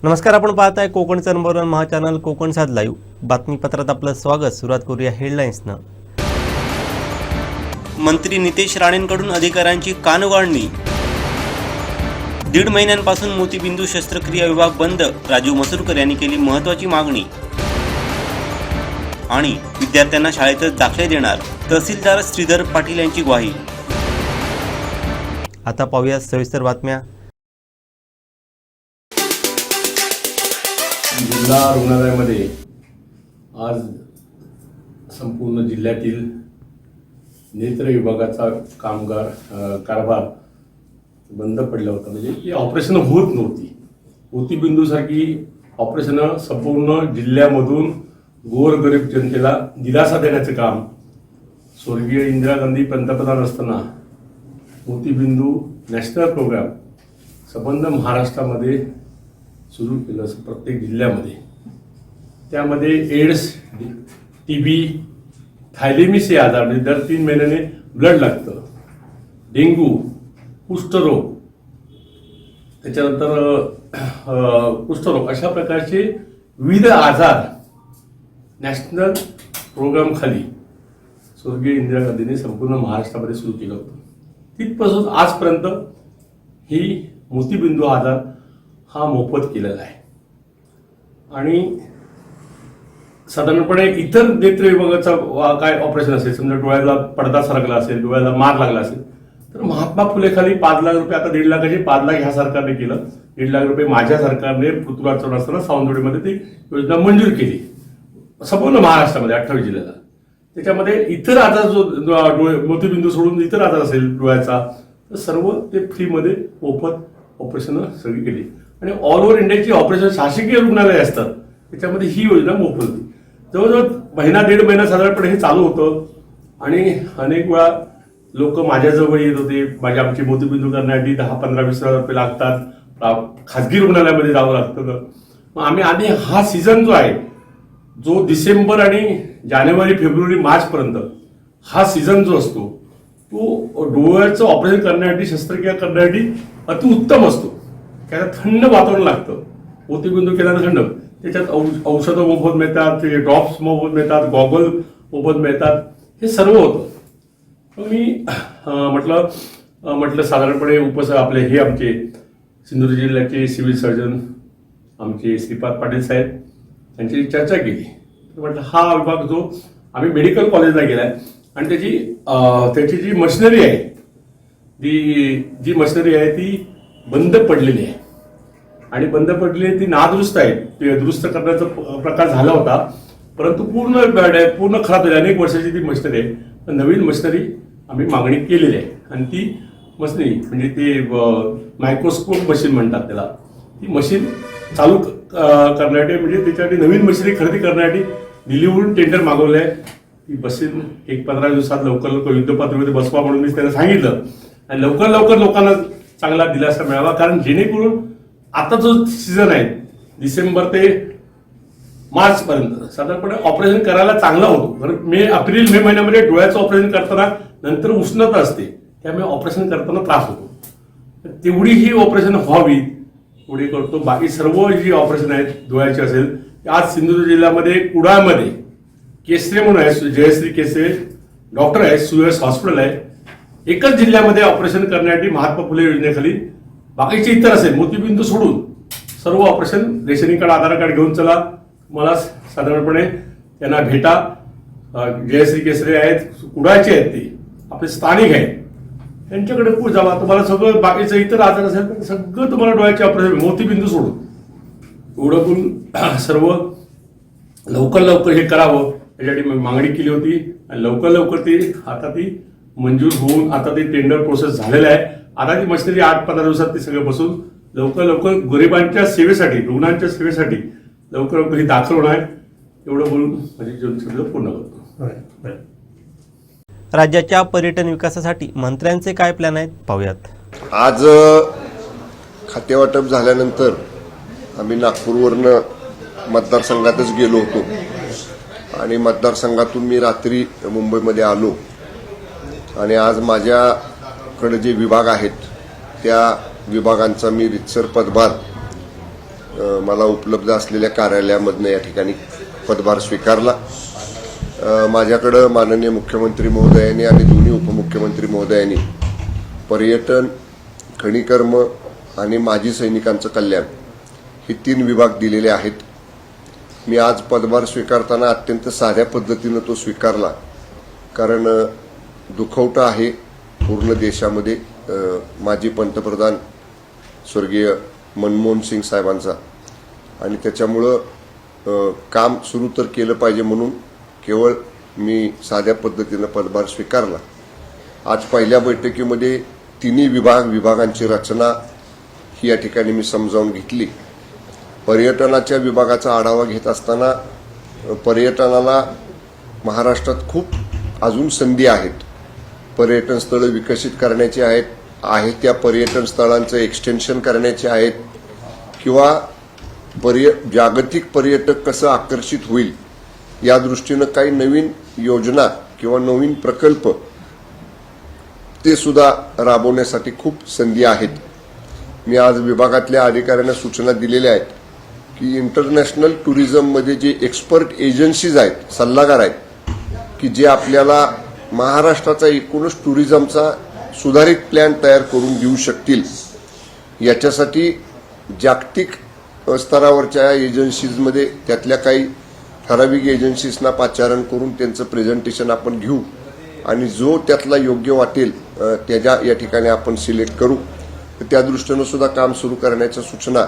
नमस्कार, आपण पाहताय कोकणचं नंबर 1 महा चॅनल कोकण सात लाईव्ह बातमीपत्रात आपलं स्वागत। सुरुवात करूया हेडलाईन्सनं। मंत्री नितेश राणेंकडून अधिकाऱ्यांची कानउघाडणी। 1.5 महिन्यांपासून मोतीबिंदू शस्त्रक्रिया विभाग बंद, राजीव मसुरकर यांनी केली महत्त्वाची मागणी। आणि विद्यार्थ्यांना शाळेतच दाखले देणार, तहसीलदार श्रीधर पाटील यांची ग्वाही। आता पाहूया सविस्तर बातम्या। जिल्हा रुग्णालयामध्ये आज संपूर्ण जिल्ह्यातील नेत्र विभागाचा कारभार बंद पडला होता। म्हणजे ही ऑपरेशन होत नव्हती। मोतीबिंदूसारखी ऑपरेशन संपूर्ण जिल्ह्यामधून गोरगरीब जनतेला दिलासा देण्याचे काम स्वर्गीय इंदिरा गांधी पंतप्रधान असताना मोतीबिंदू नॅशनल प्रोग्राम संबंध महाराष्ट्रामध्ये सुरू केलं असं प्रत्येक जिल्ह्यामध्ये। त्यामध्ये एड्स, TB, थायलेमिस आजार म्हणजे दर 3 महिन्याने ब्लड लागतं, डेंग्यू, कुष्ठरोग, त्याच्यानंतर कुष्ठरोग अशा प्रकारचे विविध आजार नॅशनल प्रोग्राम खाली स्वर्गीय इंदिरा गांधींनी संपूर्ण महाराष्ट्रामध्ये सुरू केलं होतं। तिथपासून आजपर्यंत ही मोतीबिंदू आजार हा मोफत केलेला आहे। आणि साधारणपणे इतर नेत्र विभागाचा काय ऑपरेशन असेल, समजा डोळ्याला पडदा सरकला असेल, डोळ्याला मार लागला असेल, तर महात्मा फुले खाली 5 लाख रुपये, आता 1.5 लाखाचे 5 लाख ह्या सरकारने केलं। 1.5 लाख रुपये माझ्या सरकारने पृथ्वीराज चव्हाण असताना सावंतवाडीमध्ये ती योजना मंजूर केली संपूर्ण महाराष्ट्रामध्ये 28 जिल्ह्याला। त्याच्यामध्ये इतर आजार जो मोतीबिंदू सोडून इतर आजार असेल डोळ्याचा, तर सर्व ते फ्रीमध्ये मोफत ऑपरेशन सगळी केली। आणि ऑल ओव्हर इंडियाची ऑपरेशन शासकीय रुग्णालय असतात त्याच्यामध्ये ही योजना मोफत होती। जवळजवळ महिना 1.5 महिना साधारणपणे हे चालू होतं। आणि अनेक वेळा लोक माझ्याजवळ येत होते, आमची मोतीबिंदू करण्यासाठी 10-15-20 हजार रुपये लागतात, खाजगी रुग्णालयामध्ये जावं लागतं। मग आम्ही आधी हा सीझन जो आहे, जो डिसेंबर आणि जानेवारी फेब्रुवारी मार्चपर्यंत हा सीझन जो असतो, तो डोळ्याचं ऑपरेशन करण्यासाठी, शस्त्रक्रिया करण्यासाठी अतिउत्तम असतो। त्याला थंड वातावरण लागतं। मोतीबिंदू केल्यानं थंड, त्याच्यात औषधं मोफत मिळतात, ड्रॉप्स मोफत मिळतात, गॉगल मोफत मिळतात, हे सर्व होतं। मग मी म्हटलं साधारणपणे आपले हे आमचे सिंधुदुर्ग जिल्ह्याचे सिव्हिल सर्जन आमचे श्रीपाद पाटील साहेब यांची चर्चा केली। म्हटलं हा विभाग जो आम्ही मेडिकल कॉलेजला गेलाय आणि त्याची जी मशिनरी आहे, जी मशिनरी आहे ती बंद पडलेली आहे। आणि बंद पडलेली ती नादुरुस्त आहे। ते दुरुस्त करण्याचा प्रकार झाला होता, परंतु पूर्ण खराब झाली। अनेक वर्षाची ती मशिनरी आहे। नवीन मशिनरी आम्ही मागणी केलेली आहे आणि ती मशिनरी म्हणजे ते मायक्रोस्कोप मशीन म्हणतात त्याला, ती मशीन चालू करण्यासाठी, म्हणजे त्याच्यासाठी नवीन मशिनरी खरेदी करण्यासाठी दिल्लीहून टेंडर मागवलं आहे। ती मशीन 15 दिवसात लवकर युद्धपातळीमध्ये बसवा म्हणून मी त्यांना सांगितलं। आणि लवकर लोकांना चांगला दिलासा मिळावा, कारण जेणेकरून आता जो सीझन आहे डिसेंबर ते मार्च पर्यंत साधारणपणे ऑपरेशन करायला चांगला होतो। कारण एप्रिल मे महिन्यामध्ये डोळ्याचं ऑपरेशन करताना नंतर उष्णता असते, त्यामुळे ऑपरेशन करताना त्रास होतो। तेवढी ही ऑपरेशन व्हावी एवढी करतो। बाकी सर्व जी ऑपरेशन आहेत डोळ्याची असेल, आज सिंधुदुर्ग जिल्ह्यामध्ये कुडाळमध्ये केसरे म्हणून आहे, जयश्री केसरे डॉक्टर आहे, सुयस हॉस्पिटल आहे। एकच जिल्ह्यामध्ये ऑपरेशन करण्यासाठी महात्मा फुले योजनेखाली, बाकीचे इतर असेल मोतीबिंदू सोडून सर्व ऑपरेशन रेशनिंग कार्ड, आधार कार्ड घेऊन चला, मला साधारणपणे त्यांना भेटा। जयश्री केसरे आहेत, कुडाळचे आहेत, ते आपले स्थानिक आहेत, त्यांच्याकडे जावा। तुम्हाला सगळं बाकीचं इतर आजार असेल तर सगळं तुम्हाला डोळ्याचे ऑपरेशन मोतीबिंदू सोडून एवढं पण सर्व लवकर हे करावं यासाठी मागणी केली होती। आणि लवकर ती मंजूर होऊन आता ते टेंडर प्रोसेस झालेलं आहे। आता ती मशिनरी 8-15 दिवसात ते सगळं बसून लवकर गरिबांच्या सेवेसाठी, रुग्णांच्या सेवेसाठी लवकर ही दाखल होणार आहे, एवढं बोलून माझी शब्द पूर्ण करतो। राज्याच्या पर्यटन विकासासाठी मंत्र्यांचे काय प्लॅन आहेत पाहूयात। आज खातेवाटप झाल्यानंतर आम्ही नागपूरवरनं मतदारसंघातच गेलो होतो आणि मतदारसंघातून मी रात्री मुंबईमध्ये आलो आणि आज माझ्याकडे जे विभाग आहेत त्या विभागांचा मी रितसर पदभार मला उपलब्ध असलेल्या कार्यालयामधनं या ठिकाणी पदभार स्वीकारला. माझ्याकडं माननीय मुख्यमंत्री महोदयांनी आणि दोन्ही उपमुख्यमंत्री महोदयांनी पर्यटन, खनिकर्म आणि माजी सैनिकांचं कल्याण हे 3 विभाग दिलेले आहेत. मी आज पदभार स्वीकारताना अत्यंत साध्या पद्धतीनं तो स्वीकारला, कारण दुखवटा आहे पूर्ण देशामध्ये माजी पंतप्रधान स्वर्गीय मनमोहन सिंग साहेबांचा, आणि त्याच्यामुळं काम सुरू तर केलं पाहिजे म्हणून केवळ मी साध्या पद्धतीनं पदभार स्वीकारला. आज पहिल्या बैठकीमध्ये 3 विभागांची रचना ही या ठिकाणी मी समजावून घेतली. पर्यटनाच्या विभागाचा आढावा घेत असताना पर्यटनाला महाराष्ट्रात खूप अजून संधी आहेत. पर्यटन स्थळं विकसित करण्याची आहेत त्या पर्यटन स्थळांचं एक्सटेन्शन करण्याचे आहेत, किंवा जागतिक पर्यटक कसं आकर्षित होईल या दृष्टीनं काही नवीन योजना किंवा नवीन प्रकल्प ते सुद्धा राबवण्यासाठी खूप संधी आहेत. मी आज विभागातल्या अधिकाऱ्यांना सूचना दिलेल्या आहेत की इंटरनॅशनल टुरिझममध्ये जे एक्सपर्ट एजन्सीज आहेत, सल्लागार आहेत, की जे आपल्याला महाराष्ट्राचा एकूणच टुरिझमचा सुधारित प्लॅन तयार करून देऊ शकतील, याच्यासाठी जागतिक स्तरावरच्या एजन्सीजमध्ये त्यातल्या काही ठराविक एजन्सीजना पाचारण करून त्यांचं प्रेझेंटेशन आपण घेऊ आणि जो त्यातला योग्य वाटेल त्याच्या या ठिकाणी आपण सिलेक्ट करू. तर त्या दृष्टीनं सुद्धा काम सुरू करण्याच्या सूचना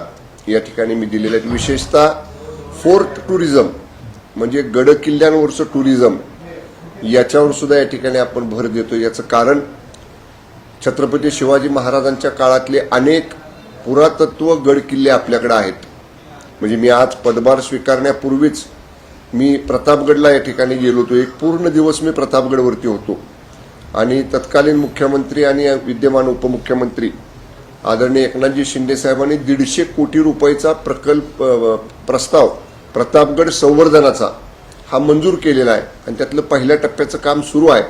या ठिकाणी मी दिलेल्या आहेत. विशेषतः फोर्ट टुरिझम म्हणजे गड किल्ल्यांवरचं टुरिझम याच्यावर सुद्धा या ठिकाणी आपण भर देतो. याचं कारण छत्रपती शिवाजी महाराजांच्या काळातले अनेक पुरातत्व गड किल्ले आपल्याकडे आहेत. म्हणजे मी आज पदभार स्वीकारण्यापूर्वीच मी प्रतापगडला या ठिकाणी गेलो होतो. एक पूर्ण दिवस मी प्रतापगडवरती होतो आणि तत्कालीन मुख्यमंत्री आणि विद्यमान उपमुख्यमंत्री आदरणीय एकनाथजी शिंदे साहेबांनी 150 कोटी रुपयाचा प्रस्ताव प्रतापगड संवर्धनाचा हा मंजूर केलेला आहे आणि त्यातलं पहिल्या टप्प्याचं काम सुरू आहे.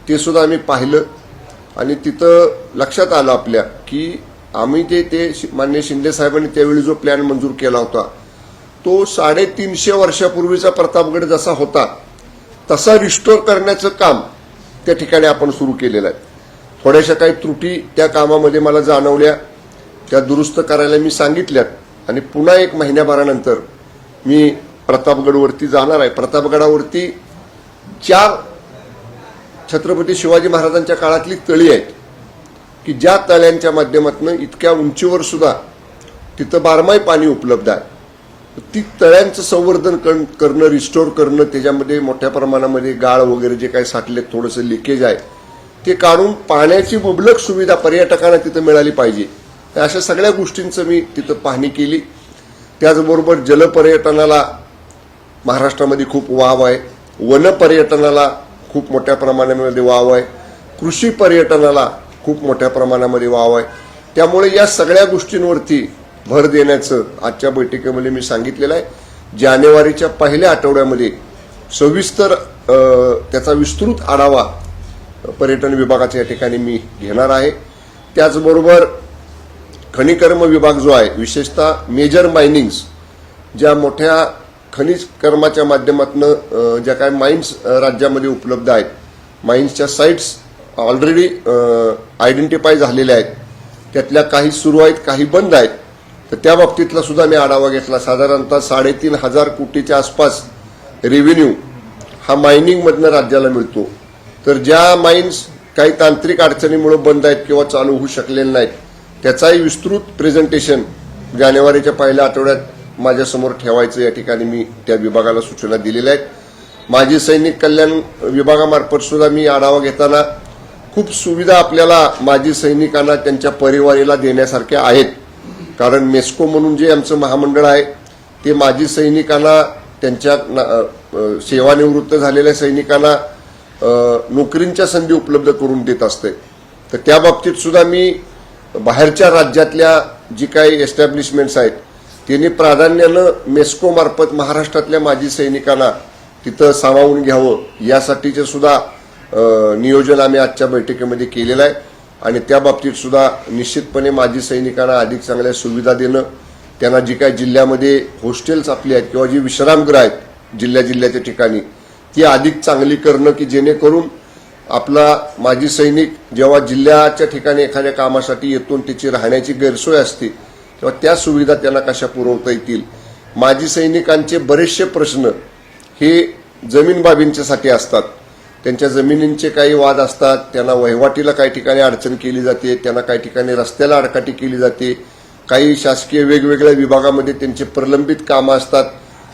ते सुद्धा आम्ही पाहिलं आणि तिथं लक्षात आलं आपल्या की आम्ही ते माननीय शिंदे साहेबांनी त्यावेळी जो प्लॅन मंजूर केला होता तो 350 वर्षापूर्वीचा प्रतापगड जसा होता तसा रिस्टोर करण्याचं काम त्या ठिकाणी आपण सुरू केलेलं आहे. थोड्याशा काही त्रुटी त्या कामामध्ये मला जाणवल्या, त्या दुरुस्त करायला मी सांगितल्यात आणि पुन्हा 1 महिन्याभरानंतर मी प्रतापगडवरती जाणार आहे. प्रतापगडावरती 4 छत्रपती शिवाजी महाराजांच्या काळातली तळी आहेत की ज्या तळ्यांच्या माध्यमातून इतक्या उंचीवर सुद्धा तिथं बारमाही पाणी उपलब्ध आहे. ती तळ्यांचं संवर्धन करणं, रिस्टोर करणं, त्याच्यामध्ये मोठ्या प्रमाणामध्ये गाळ वगैरे जे काही साठले थोडंसं लिकेज आहे ते काढून पाण्याची मुबलक सुविधा पर्यटकांना तिथं मिळाली पाहिजे. अशा सगळ्या गोष्टींचं मी तिथं पाहणी केली. त्याचबरोबर जलपर्यटनाला महाराष्ट्रामध्ये खूप वाव आहे, वन पर्यटनाला खूप मोठ्या प्रमाणामध्ये वाव आहे, कृषी पर्यटनाला खूप मोठ्या प्रमाणामध्ये वाव आहे. त्यामुळे या सगळ्या गोष्टींवरती भर देण्याचं आजच्या बैठकीमध्ये मी सांगितलेलं आहे. जानेवारीच्या पहिल्या आठवड्यामध्ये सविस्तर त्याचा विस्तृत आढावा पर्यटन विभागाच्या या ठिकाणी मी घेणार आहे. त्याचबरोबर खनिकर्म विभाग जो आहे, विशेषतः मेजर मायनिंग्स, ज्या मोठ्या खनिज कर्माच्या माध्यमातून ज्या काही माइन्स राज्यामध्ये उपलब्ध आहेत, माइन्सच्या साईट्स ऑलरेडी आयडेंटिफाय झालेल्या आहेत, त्यातल्या काही सुरू आहेत, काही बंद आहेत. तर त्या बाबतीतला सुद्धा मी आढावा घेतला. साधारणतः 3,500 कोटीच्या आसपास रेव्हेन्यू हा मायनिंगमधनं राज्याला मिळतो. तर ज्या माइन्स काही तांत्रिक अडचणीमुळे बंद आहेत किंवा चालू होऊ शकलेल्या नाहीत त्याचाही विस्तृत प्रेझेंटेशन जानेवारीच्या पहिल्या आठवड्यात माझ्यासमोर ठेवायचं या ठिकाणी मी त्या विभागाला सूचना दिलेल्या आहेत. माजी सैनिक कल्याण विभागामार्फत सुद्धा मी आढावा घेताना खूप सुविधा आपल्याला माजी सैनिकांना त्यांच्या परिवाराला देण्यासारख्या आहेत. कारण मेस्को म्हणून जे आमचं महामंडळ आहे ते माजी सैनिकांना, त्यांच्या सेवानिवृत्त झालेल्या सैनिकांना नोकरींच्या संधी उपलब्ध करून देत असते. तर त्या बाबतीत सुद्धा मी बाहेरच्या राज्यातल्या जी काही एस्टॅब्लिशमेंट्स आहेत त्यांनी प्राधान्यानं मेस्को मार्फत महाराष्ट्रातल्या माजी सैनिकांना तिथं सामावून घ्यावं यासाठीचे सुद्धा नियोजन आम्ही आजच्या बैठकीमध्ये केलेलं आहे. आणि त्या बाबतीत सुद्धा निश्चितपणे माजी सैनिकांना अधिक चांगल्या सुविधा देणं, त्यांना जी काय जिल्ह्यामध्ये हॉस्टेल्स आपली आहेत किंवा जी विश्रामगृह आहेत जिल्ह्याच्या ठिकाणी ती अधिक चांगली करणं की जेणेकरून आपला माजी सैनिक जेव्हा जिल्ह्याच्या ठिकाणी एखाद्या कामासाठी येतो त्याची राहण्याची गैरसोय असते तेव्हा त्या सुविधा त्यांना कशा पुरवता येतील. माजी सैनिकांचे बरेचसे प्रश्न हे जमीन बाबींच्यासाठी असतात. त्यांच्या जमिनींचे काही वाद असतात, त्यांना वहिवाटीला काही ठिकाणी अडचण केली जाते, त्यांना काही ठिकाणी रस्त्याला आडकाठी केली जाते, काही शासकीय वेगवेगळ्या विभागामध्ये त्यांचे प्रलंबित कामं असतात.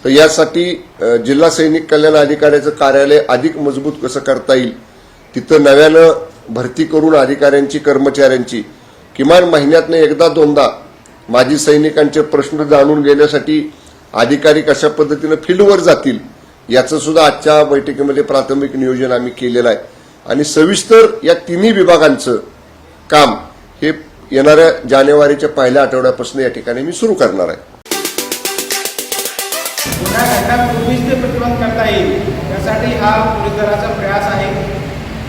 तर यासाठी जिल्हा सैनिक कल्याण अधिकाऱ्याचं कार्यालय अधिक मजबूत कसं करता येईल, तिथं नव्यानं भरती करून अधिकाऱ्यांची कर्मचाऱ्यांची किमान महिन्यातनं एकदा दोनदा माजी सैनिकांचे प्रश्न जाणून घेण्यासाठी अधिकारी कशा पद्धतीनं फील्डवर जातील याचं सुद्धा आजच्या बैठकीमध्ये प्राथमिक नियोजन आम्ही केलेलं आहे. आणि सविस्तर या तिन्ही विभागांचं काम हे येणाऱ्या जानेवारीच्या पहिल्या आठवड्यापासून या ठिकाणी मी सुरू करणार आहे. गुन्हा घडण्यापूर्वीच ते प्रतिबंध करता येईल यासाठी हा पोलीस दलाचा प्रयास आहे.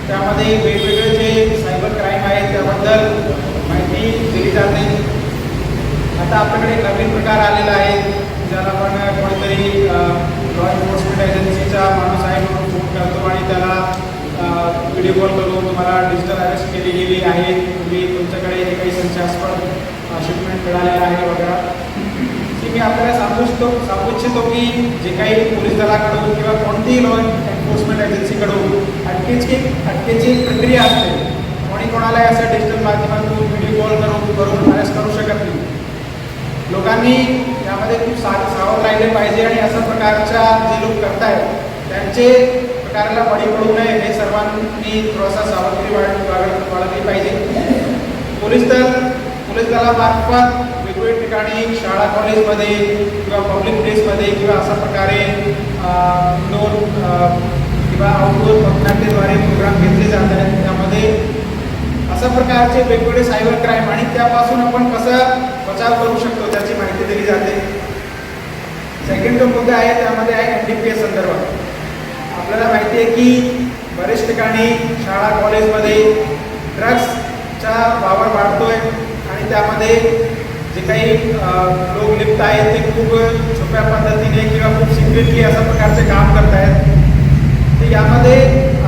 त्यामध्ये वेगवेगळे जे सायबर क्राईम आहेत त्याबद्दल माहिती दिली जाते. आता आपल्याकडे नवीन प्रकार आलेला आहे ज्याला आपण कोणीतरी लॉ एन्फोर्समेंट एजन्सीचा माणूस आहे म्हणून फोन करतो आणि त्याला व्हिडिओ कॉल करून तुम्हाला डिजिटल अरेस्ट केली गेली आहे, तुम्ही तुमच्याकडे हे काही संशयास्पद शिपमेंट मिळालेलं आहे वगैरे. की मी आपल्याला सांगू इच्छितो की जे काही पोलीस दलाकडून किंवा कोणतीही लॉ एन्फोर्समेंट एजन्सीकडून अटकेची प्रक्रिया असते. कोणी कोणाला असं डिजिटल माध्यमातून व्हिडिओ कॉल करून अरेस्ट करू शकत नाही. लोकांनी यामध्ये खूप सावध राहिले पाहिजे आणि अशा प्रकारच्या जे लोक करतायत त्यांचे प्रकाराला बळी पडू नये हे सर्वांनी थोडासा सावधगिरी बाळगली पाहिजे. पोलीस दलामार्फत वेगवेगळ्या ठिकाणी शाळा कॉलेजमध्ये किंवा पब्लिक प्लेसमध्ये किंवा अशा प्रकारे इंडोर किंवा आउटडोर पथनाट्याद्वारे प्रोग्राम घेतले जात आहेत. त्यामध्ये अशा प्रकारचे वेगवेगळे सायबर क्राईम आणि त्यापासून आपण कसं बचाव करू शकतो त्याची माहिती दिली जाते. सेकंड जो मुद्दा आहे त्यामध्ये आहे NDPS संदर्भात. आपल्याला माहिती आहे की बरेच ठिकाणी शाळा कॉलेजमध्ये ड्रग्सचा वावर वाढतोय आणि त्यामध्ये जे काही लोक लिप्त आहेत ते खूप सोप्या पद्धतीने किंवा खूप सिक्रेटली अशा प्रकारचे काम करत आहेत. तर यामध्ये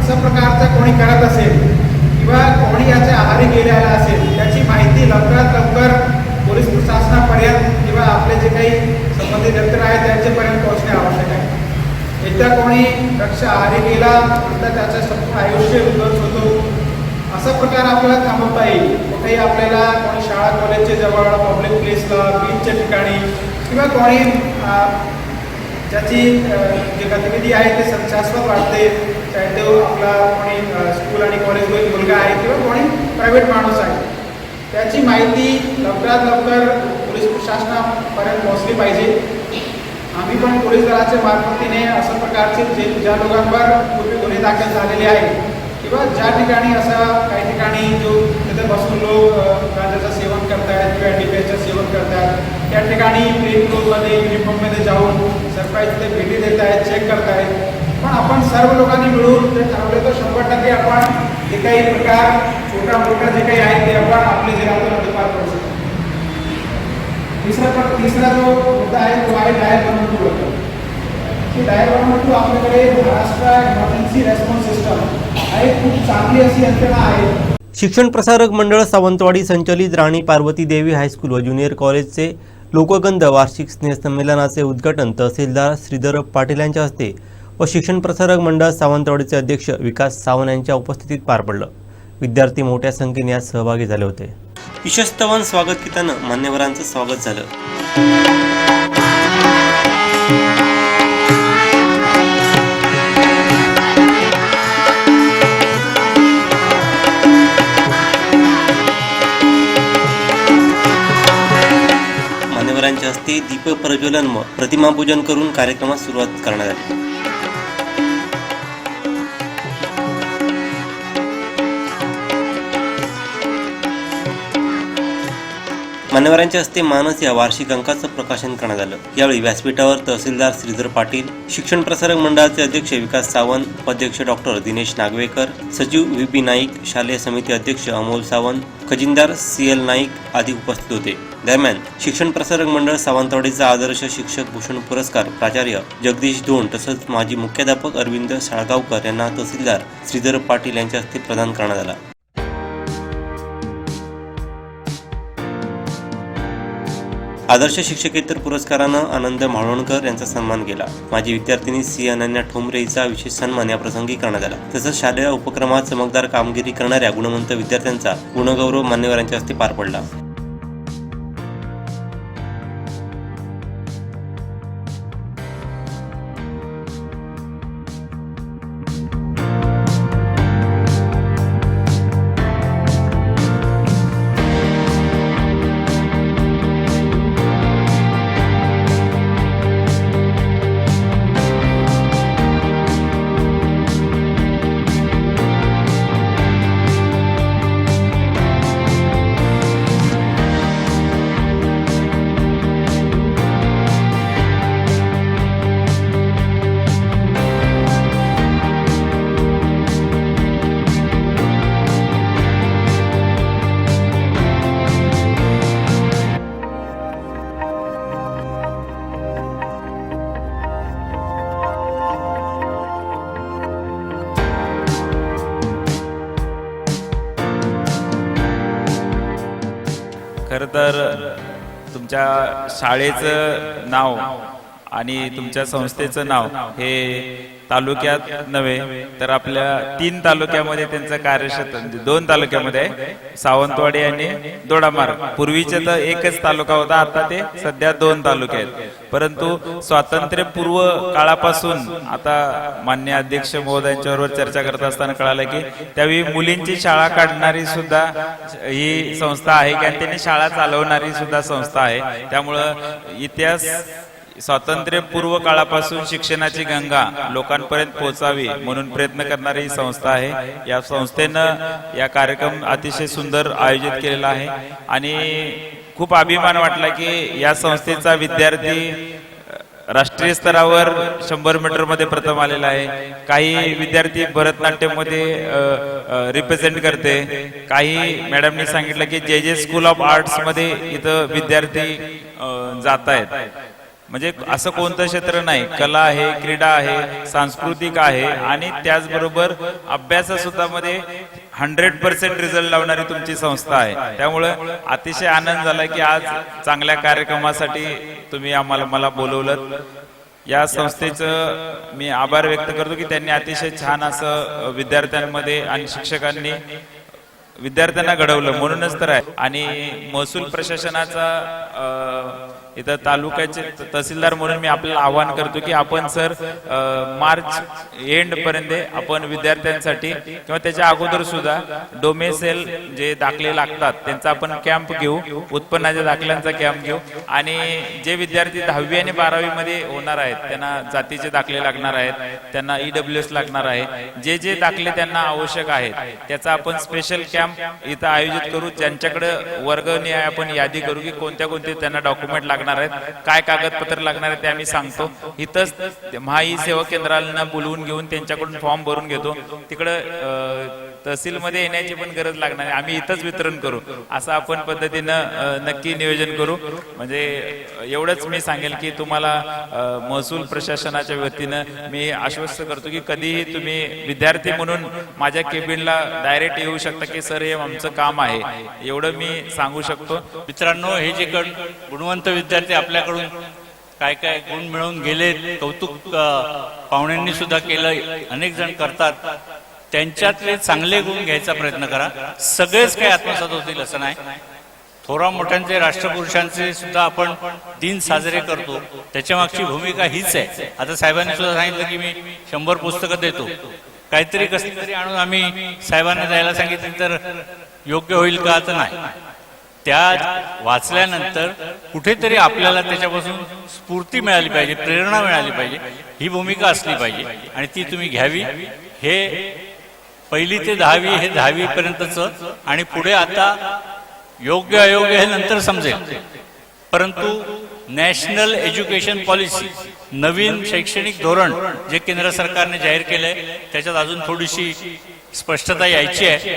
अशा प्रकारचा कोणी करत असेल किंवा कोणी याच्या आहारी गेलेला असेल त्याची माहिती लवकरात लवकर पोलीस प्रशासनापर्यंत किंवा आपले जे काही संबंधित व्यक्ती आहेत त्यांच्यापर्यंत पोहोचणे आवश्यक आहे. एकदा कोणी ड्रग्सच्या आहारी गेला तर त्याचं संपूर्ण आयुष्य उद्ध्वस्त होतो. असा प्रकार आपल्याला थांबवता येईल. कुठेही आपल्याला कोणी शाळा कॉलेजच्या जवळ पब्लिक प्लेसला बीचच्या ठिकाणी किंवा कोणी ज्याची जी गतिविधी आहे ते संशयास्पद वाटते, चाहे तो आपला कोणी स्कूल आणि कॉलेजमध्ये मुलगा आहे किंवा कोणी प्रायव्हेट माणूस आहे, त्याची माहिती लवकरात लवकर पोलीस प्रशासनापर्यंत पोहोचली पाहिजे. आम्ही पण पोलीस दलाच्या मार्फतीने अशा प्रकारचे ज्या लोकांवर पूर्वी गुन्हे दाखल झालेले आहेत किंवा ज्या ठिकाणी असं काही ठिकाणी जो तिथे बसून लोक गांजाचं सेवन करतायत किंवा NDPSचं सेवन करतात त्या ठिकाणी प्लेन क्लोथमध्ये युनिफॉर्ममध्ये जाऊन सरप्राईज तिथे भेटी देत आहेत, चेक करतायत. पण आपण सर्व लोकांनी मिळून ते ठरवले तर 100% आपण जे काही प्रकार छोटा मोठा जे काही आहे ते आपण आपल्या जिल्ह्यातून हद्दपार करू शकतो. तिसरा जो मुद्दा आहे तो आहे डायल 112. की डायल 112 आपल्याकडे महाराष्ट्र इमर्जन्सी रेस्पॉन्स सिस्टम आहे, खूप चांगली अशी यंत्रणा आहे. शिक्षण प्रसारक मंडळ सावंतवाडी संचलित राणी पार्वती देवी हायस्कूल व ज्युनियर कॉलेजचे लोकगंध वार्षिक स्नेहसंमेलनाचे उद्घाटन तहसीलदार श्रीधर पाटील यांच्या हस्ते व शिक्षण प्रसारक मंडळ सावंतवाडीचे अध्यक्ष विकास सावंत यांच्या उपस्थितीत पार पडलं. विद्यार्थी मोठ्या संख्येने यात सहभागी झाले होते. यशस्तवन स्वागत गीतानं मान्यवरांचं स्वागत झालं. मान्यवरांच्या हस्ते दीप प्रज्वलन व प्रतिमापूजन करून कार्यक्रमास सुरुवात करण्यात आली. मान्यवरांच्या हस्ते मानस या वार्षिक अंकाचं प्रकाशन करण्यात आलं। यावेळी व्यासपीठावर तहसीलदार श्रीधर पाटील, शिक्षण प्रसारक मंडळाचे अध्यक्ष विकास सावंत, उपाध्यक्ष डॉक्टर दिनेश नागवेकर, सचिव व्ही.पी. नाईक, शालेय समिती अध्यक्ष अमोल सावंत, खजिनदार सी.एल. नाईक आदी उपस्थित होते। दरम्यान शिक्षण प्रसारक मंडळ सावंतवाडीचा आदर्श शिक्षक भूषण पुरस्कार प्राचार्य जगदीश धोंड तसंच माजी मुख्याध्यापक अरविंद साळगावकर यांना तहसीलदार श्रीधर पाटील यांच्या हस्ते प्रदान करण्यात आला। आदर्श शिक्षकेतर पुरस्कारानं आनंद म्हाळवणकर यांचा सन्मान केला। माजी विद्यार्थिनी सी अनन्या ठोंबरे हिचा विशेष सन्मान या प्रसंगी करण्यात आला। तसंच शालेय उपक्रमात चमकदार कामगिरी करणाऱ्या गुणवंत विद्यार्थ्यांचा गुणगौरव मान्यवरांच्या हस्ते पार पडला। खरं तर तुमच्या शाळेचं नाव आणि तुमच्या संस्थेचं नाव हे तालुक्यात नव्हे तर आपल्या 3 तालुक्यामध्ये त्यांचं कार्यक्षेत्र, 2 तालुक्यामध्ये सावंतवाडी आणि दोडामार्ग। पूर्वीचे तर एकच तालुका होता, आता ते सध्या 2 तालुके आहेत। परंतु स्वातंत्र्यपूर्व काळापासून आता माननीय अध्यक्ष महोदयांच्याबरोबर चर्चा करत असताना कळालं की त्यावेळी मुलींची शाळा काढणारी सुद्धा ही संस्था आहे आणि त्यांनी शाळा चालवणारी सुद्धा संस्था आहे। त्यामुळं इतिहास स्वातंत्र्यपूर्व काळापासून शिक्षणाची गंगा लोकांपर्यंत पोहोचावी म्हणून प्रयत्न करणारी ही संस्था आहे। या संस्थेनं या कार्यक्रम अतिशय सुंदर आयोजित केलेला आहे आणि खूप अभिमान वाटला की या संस्थेचा विद्यार्थी राष्ट्रीय स्तरावर 100 मीटर मध्ये प्रथम आलेला आहे। काही विद्यार्थी भरतनाट्यम मध्ये रिप्रेझेंट करते। काही मॅडमनी सांगितलं की जे स्कूल ऑफ आर्ट्स मध्ये इथं विद्यार्थी जात आहेत। म्हणजे असं कोणतं क्षेत्र नाही, कला आहे, क्रीडा आहे, सांस्कृतिक आहे आणि त्याचबरोबर अभ्यास सुद्धा मध्ये 100% रिझल्ट लावणारी तुमची संस्था आहे। त्यामुळे अतिशय आनंद झाला की आज चांगल्या कार्यक्रमासाठी तुम्ही मला बोलवलं। या संस्थेचं मी आभार व्यक्त करतो की त्यांनी अतिशय छान असं विद्यार्थ्यांमध्ये आणि शिक्षकांनी विद्यार्थ्यांना घडवलं, म्हणूनच तर आहे। आणि महसूल प्रशासनाचा इथं तालुक्याचे तहसीलदार म्हणून मी आपल्याला आवाहन करतो की आपण सर मार्च एंड पर्यंत आपण विद्यार्थ्यांसाठी किंवा त्याच्या अगोदर सुद्धा डोमेसेल जे दाखले लागतात त्यांचा आपण कॅम्प घेऊ, उत्पन्नाच्या दाखल्यांचा कॅम्प घेऊ आणि जे विद्यार्थी 10वी आणि 12वी मध्ये होणार आहेत त्यांना जातीचे दाखले लागणार आहेत, त्यांना EWS लागणार आहे, जे जे दाखले त्यांना आवश्यक आहेत त्याचा आपण स्पेशल कॅम्प इथं आयोजित करू। ज्यांच्याकडे वर्गनिहाय आपण यादी करू की कोणत्या त्यांना डॉक्युमेंट लागणार आहेत, काय कागदपत्र लागणार आहेत ते आम्ही सांगतो। इथंच महाई सेवा केंद्राला बोलवून घेऊन त्यांच्याकडून फॉर्म भरून घेतो। तिकडे तहसील मध्ये येण्याची पण गरज लागणार आहे, आम्ही इथंच वितरण करू असं आपण पद्धतीनं नक्की नियोजन करू। म्हणजे एवढंच मी सांगेल की तुम्हाला महसूल प्रशासनाच्या वतीनं मी आश्वस्त करतो की कधीही तुम्ही विद्यार्थी म्हणून माझ्या केबिनला डायरेक्ट येऊ शकता की सर हे आमचं काम आहे, एवढं मी सांगू शकतो। मित्रांनो, हे जे गुणवंत विद्यार्थी आपल्याकडून काय काय गुण मिळवून गेले, कौतुक पाहुण्यांनी सुद्धा केलं, अनेक जण करतात, त्यांच्यातले चांगले गुण घ्यायचा प्रयत्न करा। सगळेच काही आत्मसात होतील असं नाही। थोरा मोठ्यांचे, राष्ट्रपुरुषांचे सुद्धा आपण दिन साजरे करतो, त्याच्या मागची भूमिका हीच आहे। आता साहेबांनी सुद्धा सांगितलं की मी 100 पुस्तकं देतो, काहीतरी कसली तरी आणून आम्ही साहेबांना द्यायला सांगितलं तर योग्य होईल का? तर नाही। त्या वाचल्यानंतर कुठेतरी आपल्याला त्याच्यापासून स्फूर्ती मिळाली पाहिजे, प्रेरणा मिळाली पाहिजे, ही भूमिका असली पाहिजे आणि ती तुम्ही घ्यावी। हे 1ली ते 10वी हे 10वी पर्यंतच आणि पुढे आता योग्य अयोग्य हे नंतर समजेल, परंतु नॅशनल एज्युकेशन पॉलिसी, नवीन शैक्षणिक धोरण जे केंद्र सरकारने जाहीर केलंय, त्याच्यात अजून थोडीशी स्पष्टता यायची आहे.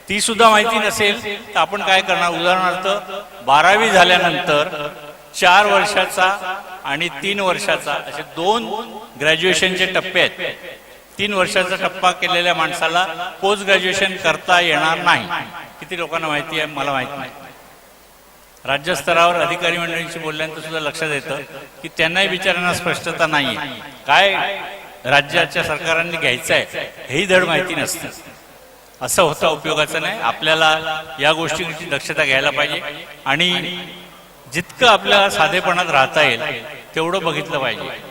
ती सुद्धा माहिती नसेल तर आपण काय करणार? उदाहरणार्थ 12वी झाल्यानंतर 4 वर्षाचा आणि 3 वर्षाचा असे 2 ग्रॅज्युएशनचे टप्पे आहेत. 3 वर्षाचा टप्पा केलेल्या माणसाला पोस्ट ग्रॅज्युएशन करता येणार नाही. किती लोकांना माहिती आहे? मला माहित नाही. राज्यस्तरावर अधिकारी मंडळींशी बोलल्यानंतर सुद्धा लक्षात येतं की त्यांनाही विचारांना स्पष्टता नाहीये. काय राज्याच्या सरकारांनी घ्यायचं आहे हेही धड माहिती नसतं. असं होता उपयोगाचं नाही. आपल्याला या गोष्टींची दक्षता घ्यायला पाहिजे आणि जितकं आपल्याला साधेपणात राहता येईल तेवढं बघितलं पाहिजे.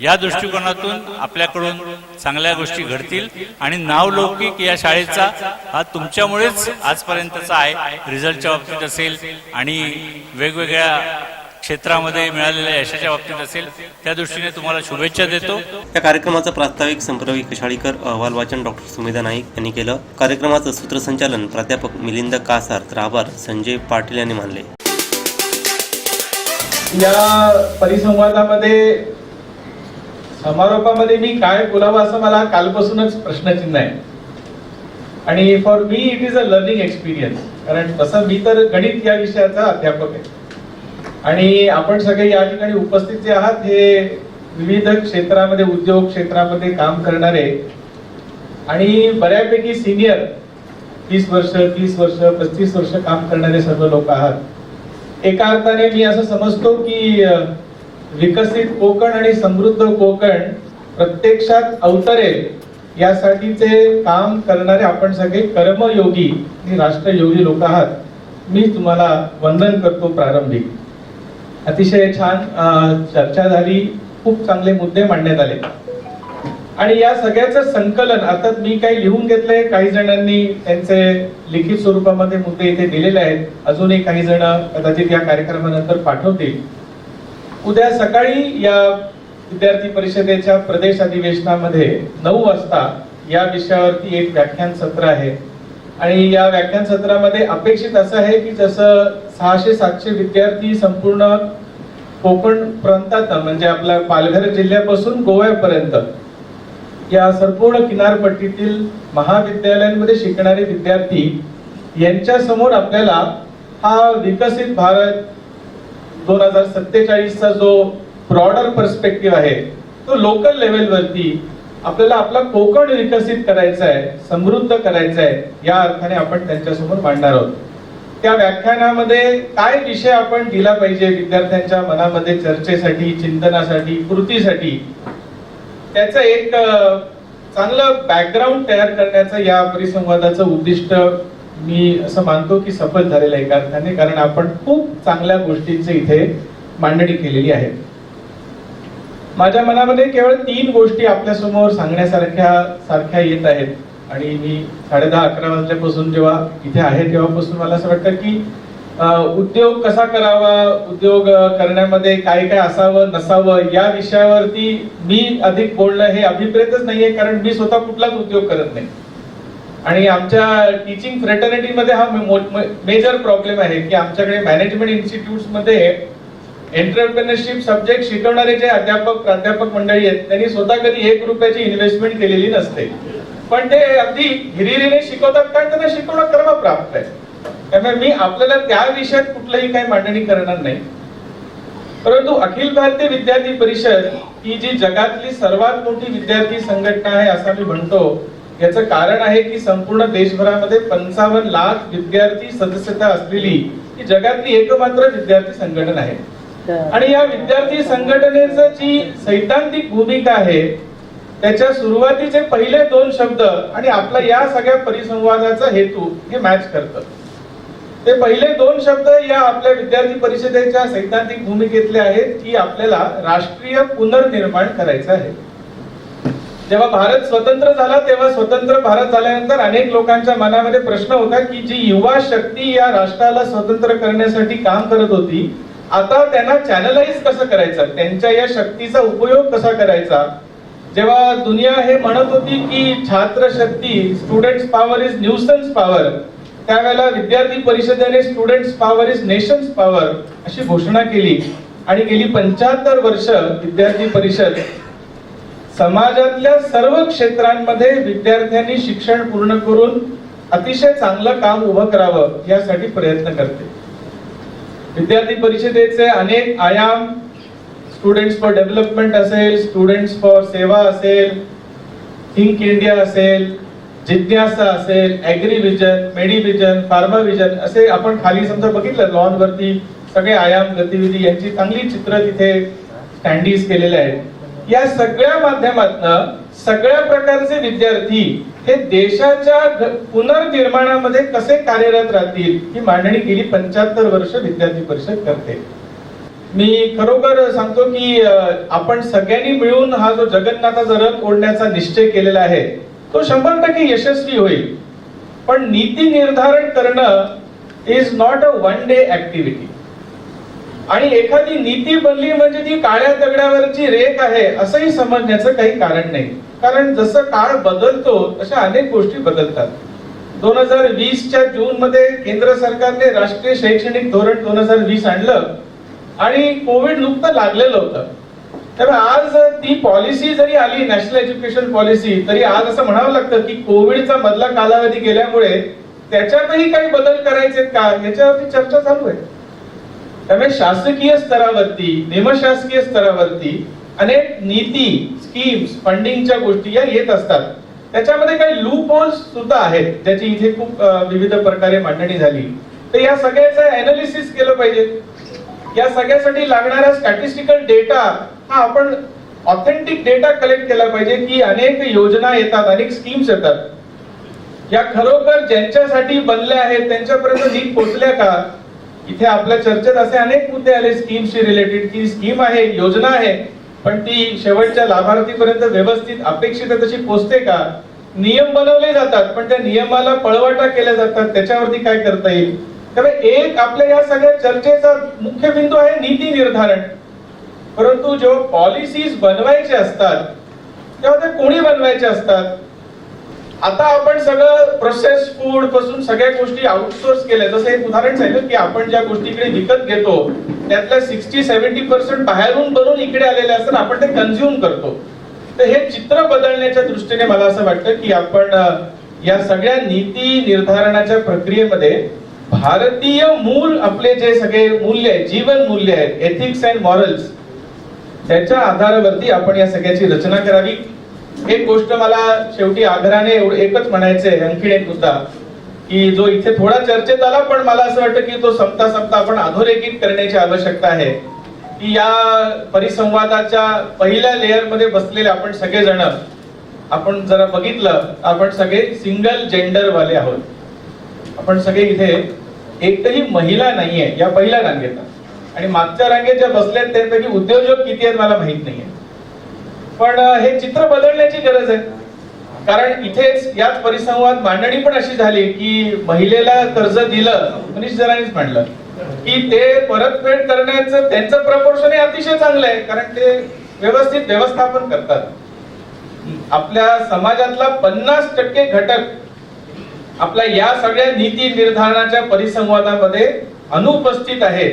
या दृष्टिकोनातून आपल्याकडून चांगल्या गोष्टी घडतील आणि नावलौकिक या शाळेचा हा तुमच्यामुळेच आजपर्यंतचा आहे. रिझल्टच्या बाबतीत असेल आणि वेगवेगळ्या क्षेत्रामध्ये मिळालेल्या यशाच्या बाबतीत असेल, त्या दृष्टीने तुम्हाला शुभेच्छा देतो. या कार्यक्रमाचं प्रास्ताविक संप्रविक शाळीकर, अहवाल वाचन डॉक्टर सुमेधा नाईक यांनी केलं. कार्यक्रमाचं सूत्रसंचालन प्राध्यापक मिलिंद कासार तर आभार संजय पाटील यांनी मानले. या परिसंवादामध्ये समारोपामध्ये मी काय बोलावं असं मला कालपासूनच प्रश्नचिन्ह आहे. आणि for me it is a learning experience. कारण तसं मी तर गणित या विषयाचा अध्यापक आहे आणि आपण सगळे या ठिकाणी उपस्थित जे आहात हे विविध क्षेत्रामध्ये, उद्योग क्षेत्रामध्ये काम करणारे आणि बऱ्यापैकी सिनियर 20 वर्ष, 30 वर्ष, 35 वर्ष काम करणारे सर्व लोक आहात. एका अर्थाने मी असं समजतो की विकसित कोकण आणि समृद्ध कोकण प्रत्यक्षात अवतरेल यासाठीचे काम करणारे आपण सगळे कर्मयोगी आणि राष्ट्रयोगी लोक आहात. मी तुम्हाला वंदन करतो. प्रारंभी अतिशय छान चर्चा झाली, खूप चांगले मुद्दे मांडण्यात आले आणि या सगळ्याचं संकलन अर्थात मी काही लिहून घेतलंय, काही जणांनी त्यांचे लिखित स्वरूपामध्ये मुद्दे इथे दिलेले आहेत. अजूनही काही जण कदाचित या कार्यक्रमानंतर पाठवतील. उद्या सकाळी या विद्यार्थी परिषदेच्या प्रदेश अधिवेशनामध्ये 9 वाजता या विषयावरती एक व्याख्यान सत्र आहे आणि या व्याख्यान सत्रामध्ये अपेक्षित असं आहे की जसं 600-700 विद्यार्थी संपूर्ण कोकण प्रांतात म्हणजे आपल्या पालघर जिल्ह्यापासून गोव्यापर्यंत या संपूर्ण किनारपट्टीतील महाविद्यालयांमध्ये शिकणारे विद्यार्थी यांच्या समोर आपल्याला हा विकसित भारत 2047चा जो ब्रॉडर पर्स्पेक्टिव्ह आहे तो लोकल लेवलवरती आपल्याला आपला कोकण विकसित करायचा आहे, समृद्ध करायचा आहे, या अर्थाने आपण त्यांच्यासमोर मांडणार आहोत. त्या व्याख्यानामध्ये काय विषय आपण दिला पाहिजे विद्यार्थ्यांच्या मनामध्ये चर्चेसाठी, चिंतनासाठी, कृतीसाठी, त्याचं एक चांगलं बॅकग्राऊंड तयार करण्याचं या परिसंवादाचं उद्दिष्ट मी असं मानतो की सफल झालेलं आहे एका अर्थाने. कारण आपण खूप चांगल्या गोष्टींची इथे मांडणी केलेली आहे. माझ्या मनामध्ये केवळ 3 गोष्टी आपल्या समोर सांगण्यासारख्या येत आहेत आणि मी 10:30-11 वाजल्यापासून जेव्हा इथे आहे तेव्हापासून मला असं वाटतं की उद्योग कसा करावा, उद्योग करण्यामध्ये काय काय असावं नसावं या विषयावरती मी अधिक बोलणं हे अभिप्रेतच नाहीये. कारण मी स्वतः कुठलाच उद्योग करत नाही आणि आमच्या टीचिंग फ्रेटर्निटीमध्ये हा मेजर प्रॉब्लेम आहे की आमच्याकडे मॅनेजमेंट इन्स्टिट्यूट्स मध्ये एंटरप्रेन्योरशिप सब्जेक्ट शिकवणारे जे अध्यापक प्राध्यापक मंडळी आहेत त्यांनी स्वतः कधी 1 रुपयाची इन्व्हेस्टमेंट केलेली नसते, पण ते अगदी हिरिरीने शिकवतात कारण त्यांना शिकवणं क्रमप्राप्त आहे. त्यामुळे मी आपल्याला त्या विषयात कुठलंही काही मांडणी करणार नाही. परंतु अखिल भारतीय विद्यार्थी परिषद ही जी जगातली सर्वात मोठी विद्यार्थी संघटना आहे असं मी म्हणतो, याचं कारण आहे की संपूर्ण देशभरामध्ये 55 लाख विद्यार्थी सदस्यता असलेली ही जगातली एकमात्र विद्यार्थी संघटना आहे. आणि या विद्यार्थी संघटनेचं जी सैद्धांतिक भूमिका आहे त्याच्या सुरुवातीचे पहिले 2 शब्द आणि आपला या सगळ्या परिसंवादाचा हेतू हे मॅच करतात. ते पहिले 2 शब्द या आपल्या विद्यार्थी परिषदेच्या सैद्धांतिक भूमिकेतले आहेत की आपल्याला राष्ट्रीय पुनर्निर्माण करायचं आहे. जेव्हा भारत स्वतंत्र झाला तेव्हा स्वतंत्र भारत झाल्यानंतर अनेक लोकांच्या मनामध्ये प्रश्न होता की जी युवा शक्ती या राष्ट्राला स्वतंत्र करण्यासाठी काम करत होती, आता त्यांना चॅनलाइज कसं करायचं, त्यांच्या या शक्तीचा उपयोग कसा करायचा. जेव्हा दुनिया हे म्हणत होती की छात्र शक्ती, students power is nuisance power, त्यावेळेला विद्यार्थी परिषदेने students power is nation's power अशी घोषणा केली आणि गेली 75 वर्ष विद्यार्थी परिषद समाजातल्या सर्व क्षेत्रांमध्ये विद्यार्थ्यांनी शिक्षण पूर्ण करून अतिशय चांगलं काम उभं करावं यासाठी प्रयत्न करते. विद्यार्थी परिषदेचे अनेक आयाम स्टुडंट्स फॉर डेव्हलपमेंट असेल, स्टुडंट्स फॉर सेवा असेल, थिंक इंडिया असेल, जिज्ञासा असेल, ॲग्रीव्हिजन, मेडिव्हिजन, फार्माव्हिजन असे आपण खाली समजा बघितलं लॉनवरती सगळे आयाम गतिविधी यांची चांगली चित्र तिथे स्टँडीज केलेले आहेत. या सगळ्या माध्यमातून सगळ्या प्रकारचे विद्यार्थी हे देशाच्या पुनर्निर्माणामध्ये कसे कार्यरत राहतील ही मांडणी गेली 75 वर्ष विद्यार्थी परिषद करते. मी खरोखर सांगतो की आपण सगळ्यांनी मिळून हा जो जगन्नाथाचा रथ ओढण्याचा निश्चय केलेला आहे तो 100% यशस्वी होईल. पण नीती निर्धारण करणं is not a one day activity. आणि एखादी नीती बनली म्हणजे ती काळ्या दगडावरची रेख आहे असंही समजण्याचं काही कारण नाही. कारण जसं काळ बदलतो तशा अनेक गोष्टी बदलतात. 2020च्या जून मध्ये केंद्र सरकारने राष्ट्रीय शैक्षणिक धोरण 2020 आणलं आणि कोविड नुकतं लागलेलं होतं. तर आज ती पॉलिसी जरी आली नॅशनल एज्युकेशन पॉलिसी तरी आज असं म्हणावं लागतं की कोविडचा मधला कालावधी गेल्यामुळे त्याच्यातही काही बदल करायचे का याच्यावरती चर्चा चालू आहे. त्यामुळे शासकीय स्तरावरती निमशासकीय स्तरावरती अनेक नीती स्कीम्स फंडिंगच्या गोष्टी या येत असतात. त्याच्यामध्ये काही लूप होल्स सुद्धा आहेत ज्याची इथे खूप विविध प्रकारे मांडणी झाली. तर या सगळ्याचं अनालिसिस केलं पाहिजे. या सगळ्यासाठी लागणारा स्टॅटिस्टिकल डेटा हा आपण ऑथेंटिक डेटा कलेक्ट केला पाहिजे की अनेक योजना येतात, अनेक स्कीम्स येतात, या खरोखर ज्यांच्यासाठी बनल्या आहेत त्यांच्यापर्यंत नीट पोहोचल्या का. इथे आपल्या चर्चेत असे अनेक मुद्दे आले स्कीमशी रिलेटेड की स्कीम आहे, योजना आहे, पण ती शेवटच्या लाभार्थीपर्यंत व्यवस्थित अपेक्षित तशी पोहोचते का. नियम बनवले जातात पण त्या नियमाला पळवाटा केल्या जातात, त्याच्यावरती काय करता येईल. त्यामुळे एक आपल्या या सगळ्या चर्चेचा मुख्य बिंदू आहे नीती निर्धारण. परंतु जेव्हा पॉलिसीज बनवायचे असतात तेव्हा ते कोणी बनवायचे असतात. आता आपण सगळं प्रोसेस फूड पासून सगळ्या गोष्टी आउटसोर्स केल्या. जसं एक उदाहरण सांगितलं की आपण ज्या गोष्टीकडे विकत घेतो त्यातल्या 60-70% बाहेरून बनवून इकडे आलेले असतात, आपण ते कन्झ्युम करतो. तर हे चित्र बदलण्याच्या दृष्टीने मला असं वाटतं की आपण या सगळ्या नीती निर्धारणाच्या प्रक्रियेमध्ये भारतीय मूल आपले जे सगळे मूल्य आहेत, जीवन मूल्य आहेत, एथिक्स अँड मॉरल्स, त्याच्या आधारावरती आपण या सगळ्याची रचना करावी. एक गोष्ट मला शेवटी आग्रहाने एकच म्हणायचंय, आणखी एक मुद्दा की जो इथे थोडा चर्चेत आला पण मला असं वाटतं की तो संपता संपता आपण अधोरेखित करण्याची आवश्यकता आहे की या परिसंवादाच्या पहिल्या लेअर मध्ये बसलेले आपण सगळेजण, आपण जरा बघितलं आपण सगळे सिंगल जेंडर वाले आहोत. आपण सगळे इथे एकही महिला नाहीये या पहिल्या रांगेत, आणि मागच्या रांगेत ज्या बसल्यात त्यापैकी उद्योजक किती आहेत मला माहित नाहीये. पण हे चित्र बदलण्याची गरज आहे. कारण इथेच याच परिसंवाद मांडणी पण अशी झाली की महिलेला कर्ज दिलं, मनीष जरांनीच म्हणलं की ते परतफेड करण्याचं त्यांचं प्रपोर्शन हे अतिशय चांगलं आहे कारण ते व्यवस्थित व्यवस्थापन करतात. आपल्या समाजातला 50% घटक आपल्या या सगळ्या नीती निर्धारणाच्या परिसंवादामध्ये अनुपस्थित आहे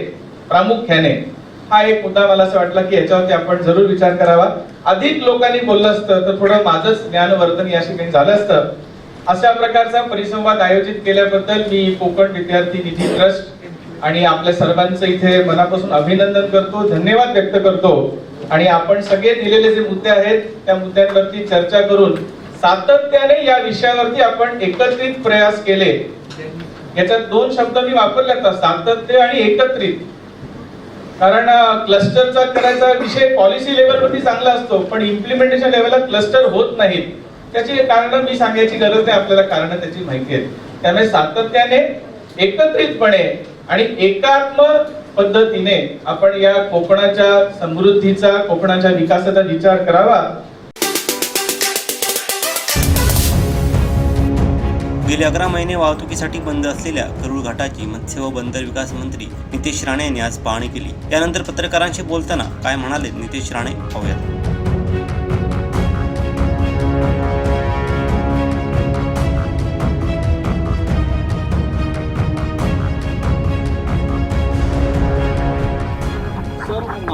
प्रामुख्याने. हा एक मुद्दा मला असं वाटलं की याच्यावरती आपण जरूर विचार करावा. अधिक लोकांनी बोललं असतं तर थोडं माझंच ज्ञानवर्धन या ठिकाणी झालं असतं. अशा प्रकारचा परिसंवाद आयोजित केल्याबद्दल मी कोकण विद्यार्थी निधी ट्रस्ट आणि आपल्या सर्वांचं इथे मनापासून अभिनंदन करतो, धन्यवाद व्यक्त करतो. आणि आपण सगळे दिलेले जे मुद्दे आहेत त्या मुद्द्यांवरती चर्चा करून सातत्याने या विषयावरती आपण एकत्रित प्रयास केले. याच्यात 2 शब्द मी वापरले आता, सातत्य आणि एकत्रित. कारण क्लस्टरचा करायचा विषय पॉलिसी लेवलवरती चांगला असतो पण इम्प्लिमेंटेशन लेवलला क्लस्टर होत नाहीत. त्याची कारण मी सांगायची गरज नाही, आपल्याला कारण त्याची माहिती आहे. त्यामुळे सातत्याने एकत्रितपणे आणि एकात्म पद्धतीने आपण या कोकणाच्या समृद्धीचा, कोकणाच्या विकासाचा विचार करावा. गेले 11 महिने वाहतुकीसाठी बंद असलेल्या करूळ घाटाची मत्स्य व बंदर विकास मंत्री नितेश राणे यांनी आज पाहणी केली. यानंतर पत्रकारांशी बोलताना काय म्हणाले नितेश राणे पाहूयात.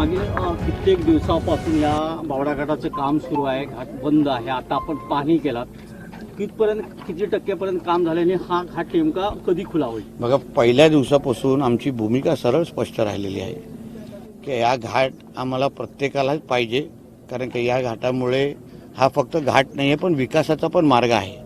मागील कित्येक दिवसापासून या बावडा घाटाचं काम सुरू आहे, घाट बंद आहे. आता आपण पाहणी केलात, किती टक्क्यापर्यंत काम झाल्याने हा घाट नेमका कधी खुला होईल? बघा, पहिल्या दिवसापासून आमची भूमिका सरळ स्पष्ट राहिलेली आहे की या घाट आम्हाला प्रत्येकालाच पाहिजे, कारण की या घाटामुळे हा फक्त घाट नाही आहे पण विकासाचा पण मार्ग आहे.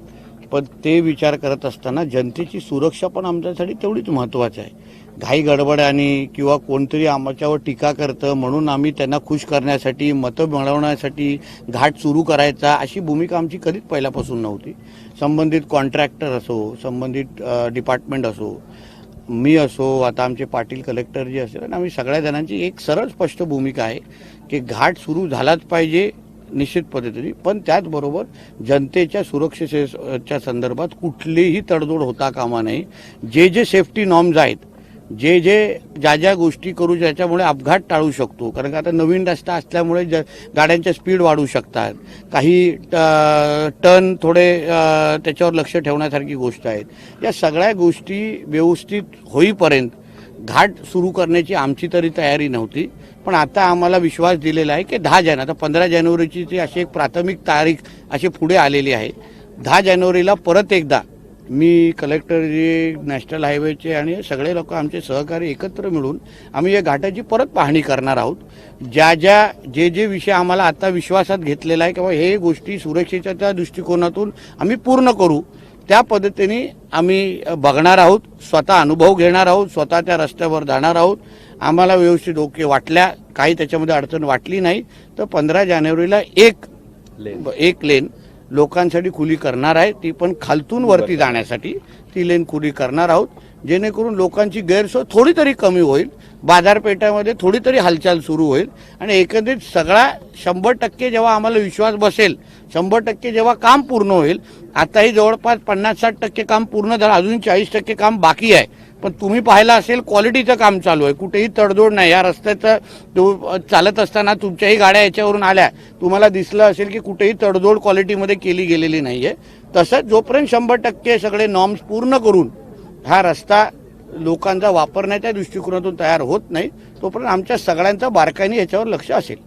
पण ते विचार करत असताना जनतेची सुरक्षा पण आमच्यासाठी तेवढीच महत्त्वाची आहे. घाई गडबड आणि किंवा कोणतरी आमच्यावर टीका करतं म्हणून आम्ही त्यांना खुश करण्यासाठी, मतं मिळवण्यासाठी घाट सुरू करायचा अशी भूमिका आमची कधीच पहिल्यापासून नव्हती. संबंधित कॉन्ट्रॅक्टर असो, संबंधित डिपार्टमेंट असो, मी असो, आता आमचे पाटील कलेक्टर जे असेल, आम्ही सगळ्या जणांची एक सरळ स्पष्ट भूमिका आहे की घाट सुरू झालाच पाहिजे निश्चित पद्धतीने, पण त्याचबरोबर जनतेच्या सुरक्षेच्या संदर्भात कुठलीही तडजोड होता कामा नये. जे सेफ्टी नॉर्म्स आहेत, ज्या गोष्टी करू ज्याच्यामुळे अपघात टाळू शकतो, कारण का आता नवीन रस्ता असल्यामुळे गाड्यांच्या स्पीड वाढू शकतात, काही टर्न थोडे त्याच्यावर लक्ष ठेवण्यासारखी गोष्ट आहेत. या सगळ्या गोष्टी व्यवस्थित होईपर्यंत घाट सुरू करण्याची आमची तरी तयारी नव्हती. पण आता आम्हाला विश्वास दिलेला आहे की 10 जानेवारी, आता 15 जानेवारीची ती अशी एक प्राथमिक तारीख अशी पुढे आलेली आहे. 10 जानेवारीला परत एकदा मी कलेक्टर जे नॅशनल हायवेचे आणि सगळे लोक आमचे सहकारी एकत्र मिळून आम्ही या घाटाची परत पाहणी करणार आहोत. जे विषय आम्हाला आता विश्वासात घेतलेला आहे किंवा हे गोष्टी सुरक्षेच्या दृष्टिकोनातून आम्ही पूर्ण करू, त्या पद्धतीने आम्ही बघणार आहोत, स्वतः अनुभव घेणार आहोत, स्वतः त्या रस्त्यावर जाणार आहोत. आम्हाला व्यवस्थित ओके वाटल्या, काही त्याच्यामध्ये अडचण वाटली नाही तर 15 जानेवारीला एक लेन लोकांसाठी खुली करणार आहे, ती पण खालतून वरती जाण्यासाठी ती लेन खुली करणार आहोत, जेणेकरून लोकांची गैरसोय थोडी तरी कमी होईल, बाजारपेठामध्ये थोडी तरी हालचाल सुरू होईल आणि एकंदरीत सगळा 100% जेव्हा आम्हाला विश्वास बसेल, 100% जेव्हा काम पूर्ण होईल, आताही जवळपास 50-60% काम पूर्ण झालं, अजून 40% काम बाकी आहे. पण तुम्ही पाहिलं असेल क्वालिटीचं काम चालू आहे, कुठेही तडजोड नाही. या रस्त्याचं चालत असताना तुमच्याही गाड्या याच्यावरून आल्या, तुम्हाला दिसलं असेल की कुठेही तडजोड क्वालिटीमध्ये केली गेलेली नाहीये. तसंच जोपर्यंत 100% सगळे नॉर्म्स पूर्ण करून हा रस्ता लोकांचा वापरण्याच्या दृष्टिकोनातून तयार होत नाही, तोपर्यंत आमच्या सगळ्यांचा बारकाईने याच्यावर लक्ष असेल.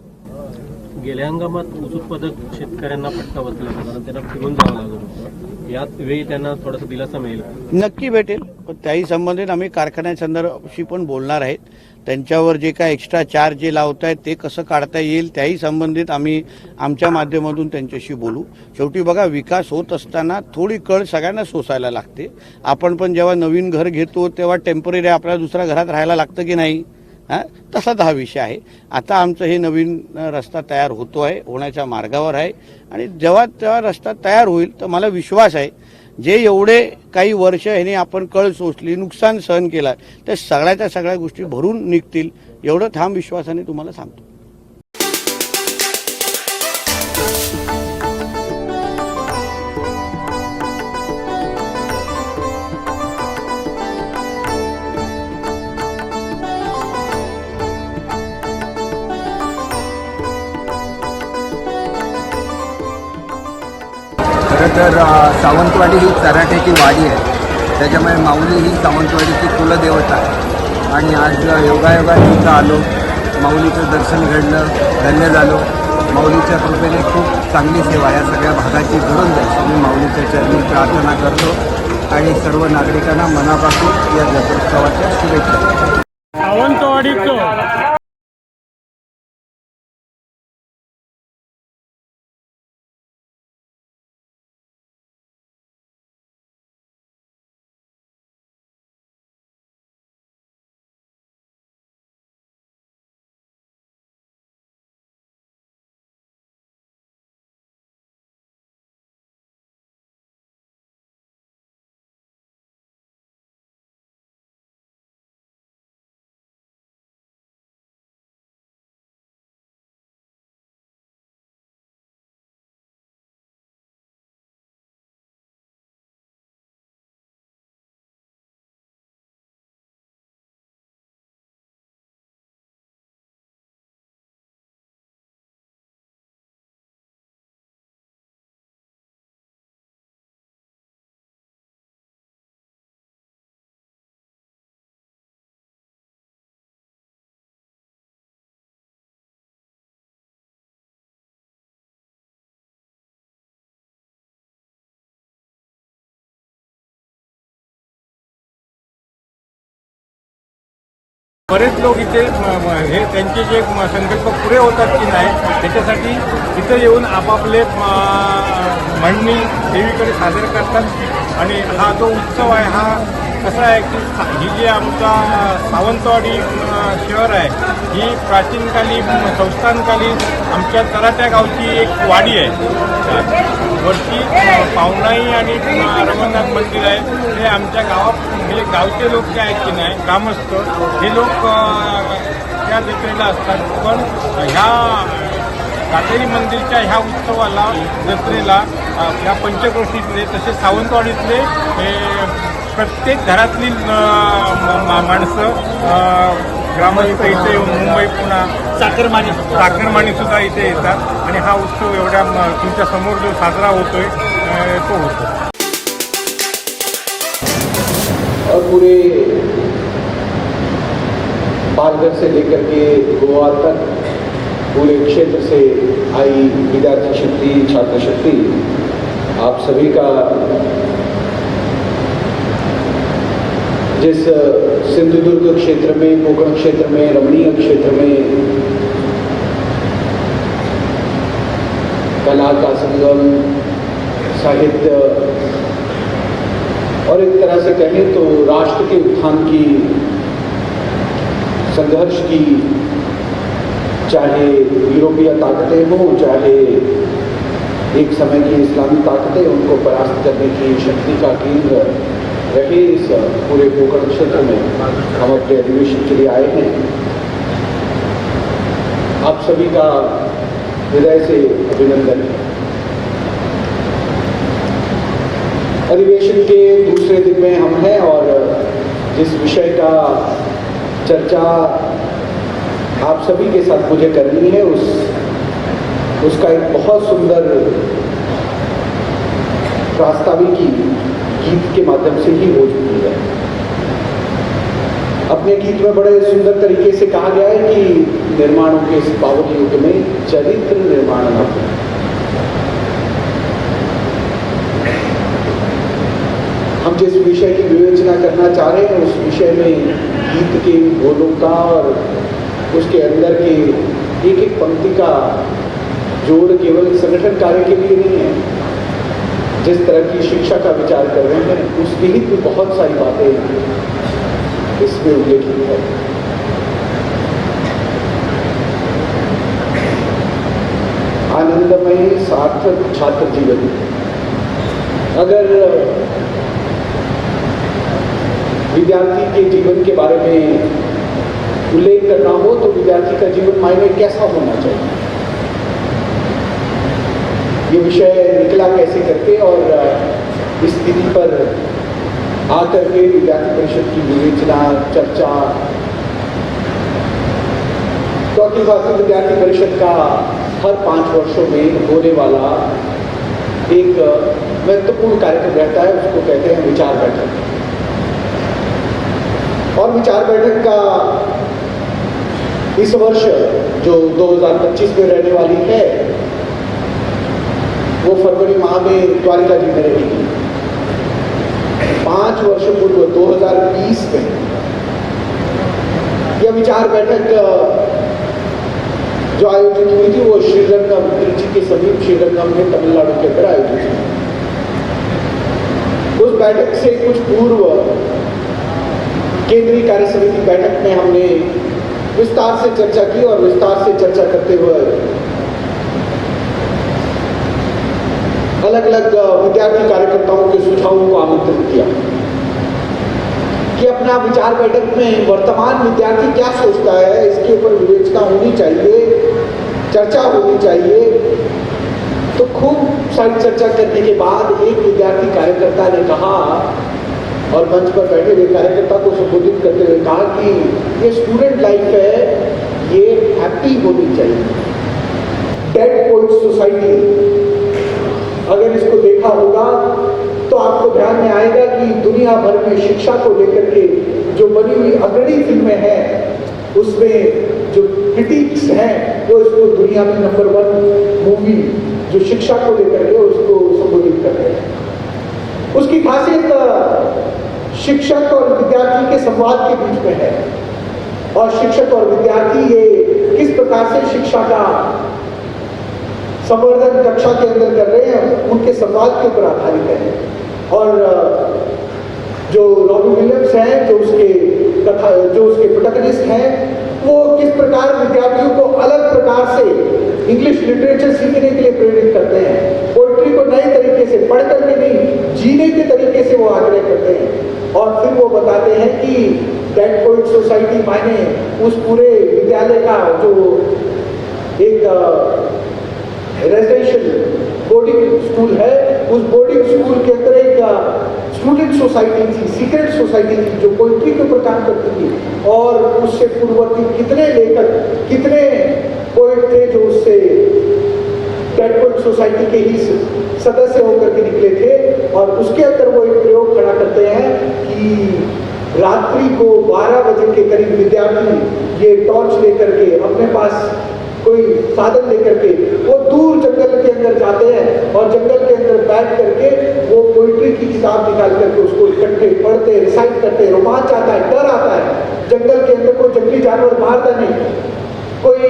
गेल्या हंगामात ऊस उत्पादक शेतकऱ्यांना फटका बसला होता, कारण त्यांना फिरून जावं लागत होतं. याच वेळी त्यांना थोडासा दिलासा मिळेल? नक्की भेटेल, पण त्याही संबंधित आम्ही कारखान्यांसंदर्भाशी पण बोलणार आहेत. त्यांच्यावर जे काय एक्स्ट्रा चार्ज जे लावत आहेत ते कसं काढता येईल त्याही संबंधित आम्ही आमच्या माध्यमातून त्यांच्याशी बोलू. शेवटी बघा, विकास होत असताना थोडी कळ सगळ्यांना सोसायला लागते. आपण पण जेव्हा नवीन घर घेतो तेव्हा टेम्पररी आपल्याला दुसऱ्या घरात राहायला लागतं की नाही, तसाच हा विषय आहे. आता आमचं हे नवीन रस्ता तयार होतो आहे, होण्याच्या मार्गावर आहे आणि जेव्हा रस्ता तयार होईल तर मला विश्वास आहे जे एवढे काही वर्ष ह्याने आपण कळ सोसली, नुकसान सहन केलं, त्या सगळ्याच्या सगळ्या गोष्टी भरून निघतील, एवढं ठाम विश्वासाने तुम्हाला सांगतो. खरं तर सावंतवाडी ही तराट्याची वाडी आहे, त्याच्यामुळे माऊली ही सावंतवाडीची कुलदेवता आहे. आणि आज योगायोगाने इथं आलो, माऊलीचं दर्शन घडलं, धन्य झालो. माऊलीच्या कृपेने खूप चांगली सेवा या सगळ्या भागाची घडून जाईल मी माऊलीच्या चरणी प्रार्थना करतो आणि सर्व नागरिकांना मनापासून या जत्रोत्सवाच्या शुभेच्छा. सावंतवाडीचं बरेच लोक इथे हे त्यांचे जे संकल्प पुरे होतात की नाही त्याच्यासाठी इथं येऊन आपापले म्हणणी देवीकडे सादर करतात. आणि हा जो उत्सव आहे हा कसा आहे की ही जी आमचा सावंतवाडी शहर आहे ही प्राचीनकाली संस्थानकालीन आमच्या तराट्या गावची एक वाडी आहे. वरती पावनाई आणि रमणनाथ मंदिर आहे. हे आमच्या गावात म्हणजे गावचे लोक जे आहेत की नाही ग्रामस्थ हे लोक त्या जत्रेला असतात. पण ह्या काटेरी मंदिरच्या ह्या उत्सवाला जत्रेला ह्या पंचक्रोशीतले तसे सावंतवाडीतले हे प्रत्येक घरातली माणसं ग्रामस्थ इथे येऊन मुंबई पुणा चाकरमानी सुद्धा इथे येतात आणि हा उत्सव एवढ्या तुमच्या समोर जो साजरा होतोय तो होतो. और पूरे पालघर से लेकर के गोवा तक पूरे क्षेत्र से आई विद्यार्थी शक्ति, छात्र शक्ति, आप सभी का जिस सिंधुदुर्ग क्षेत्र में, कोकण क्षेत्र में, रमणीय क्षेत्र में कला का संगम, साहित्य और एक तरह से कहें तो राष्ट्र के उत्थान की, संघर्ष की, चाहे यूरोपीय ताकतें हों, चाहे एक समय की इस्लामी ताकतें, उनको परास्त करने की शक्ति का केंद्र रहे इस पूरे कोकण क्षेत्र में हम अपने अधिवेशन के लिए आए हैं. आप सभी का हृदय से अभिनंदन है. अधिवेशन के दूसरे दिन में हम हैं और जिस विषय का चर्चा आप सभी के साथ मुझे करनी है उसका एक बहुत सुंदर प्रास्ताविकी गीत के माध्यम से ही हो चुकी है. अपने गीत में बड़े सुंदर तरीके से कहा गया है कि निर्माणों के इस पावन युग में चरित्र निर्माण न हो. हम जिस विषय की विवेचना करना चाह रहे हैं उस विषय में गीत के बोलों का और उसके अंदर के एक एक पंक्ति का जोड़ केवल संगठन कार्य के लिए नहीं है. जिस तरह की शिक्षा का विचार कर रहे हैं उस निहित में बहुत सारी बातें इसमें उल्लेखित है. आनंदमय सार्थक छात्र जीवन. अगर विद्यार्थी के जीवन के बारे में उल्लेख करना हो तो विद्यार्थी का जीवन मायने कैसा होना चाहिए, ये विषय निकला कैसे करके और इस स्थिति पर आकर के विद्यार्थी परिषद की विवेचना, चर्चा, तो अखिल भारतीय विद्यार्थी परिषद का हर 5 वर्षों में होने वाला एक महत्वपूर्ण कार्यक्रम रहता है, उसको कहते हैं विचार बैठक. और विचार बैठक का इस वर्ष जो 2025 में रहने वाली है वो फरवरी माह में द्वारिका जी में रहेगी. 5 वर्ष पूर्व 2020 में यह विचार बैठक जो आयोजित हुई थी वो श्रीरंगम, त्रिची के समीप श्रीरंगम में तमिलनाडु के अंदर आयोजित हुई. उस बैठक से कुछ पूर्व केंद्रीय कार्य समिति बैठक में हमने विस्तार से चर्चा की और विस्तार से चर्चा करते हुए अलग अलग विद्यार्थी कार्यकर्ताओं के सुझावों को आमंत्रित किया कि अपना विचार बैठक में वर्तमान विद्यार्थी क्या सोचता है इसके ऊपर विवेचना होनी चाहिए, चर्चा होनी चाहिए. तो खूब सारी चर्चा करने के बाद एक विद्यार्थी कार्यकर्ता ने कहा और मंच पर बैठे हुए कार्यकर्ता को संबोधित करते हुए कहा कि ये स्टूडेंट लाइफ है, ये हैप्पी होनी चाहिए. डेड पोएट सोसाइटी अगर इसको देखा होगा तो आपको ध्यान में आएगा कि दुनिया भर में शिक्षा को लेकर के जो बनी हुई अग्रणी फिल्में हैं उसमें जो क्रिटिक्स हैं वो इसको दुनिया में नंबर 1 मूवी जो शिक्षा को लेकर के उसको संबोधित कर रहे हैं. उसकी खासियत शिक्षक और विद्यार्थी के संवाद के बीच में है और शिक्षक और विद्यार्थी ये किस प्रकार से शिक्षा का संवर्धन कक्षा के अंदर कर रहे हैं, उनके संवाद के ऊपर आधारित है। और जो रॉबिन विलियम्स हैं, जो उसके प्रोटैगनिस्ट हैं, वो किस प्रकार विद्यार्थियों को अलग प्रकार से इंग्लिश लिटरेचर सीखने के लिए प्रेरित करते हैं, पोइट्री को नए तरीके से पढ़ करके नहीं, जीने के तरीके से वो आग्रह करते हैं। और फिर वो बताते हैं कि डेड पोइट सोसाइटी माने उस पूरे विद्यालय का जो एक रेजिडेंशियल बोर्डिंग स्कूल है, उस बोर्डिंग स्कूल के अंदर एक स्टूडेंट सोसाइटी थी, सीक्रेट सोसाइटी थी, जो पोइट्री के ऊपर काम करती थी। और उससे पूर्ववर्ती कितने लेखक, कितने पोइट थे जो उससे डेड पोइट सोसाइटी के ही सदस्य होकर के निकले थे। और उसके अंदर वो एक प्रयोग खड़ा करते हैं कि रात्रि को 12 बजे के करीब विद्यार्थी ये टॉर्च लेकर के, अपने पास कोई साधन लेकर के वो दूर जंगल के अंदर जाते हैं और जंगल के अंदर बैठ करके वो पोइट्री की किताब निकाल करके उसको इकट्ठे पढ़ते, रिसाइट करते। रोमांच आता है, डर आता है। जंगल के अंदर कोई जंगली जानवर मारता नहीं, कोई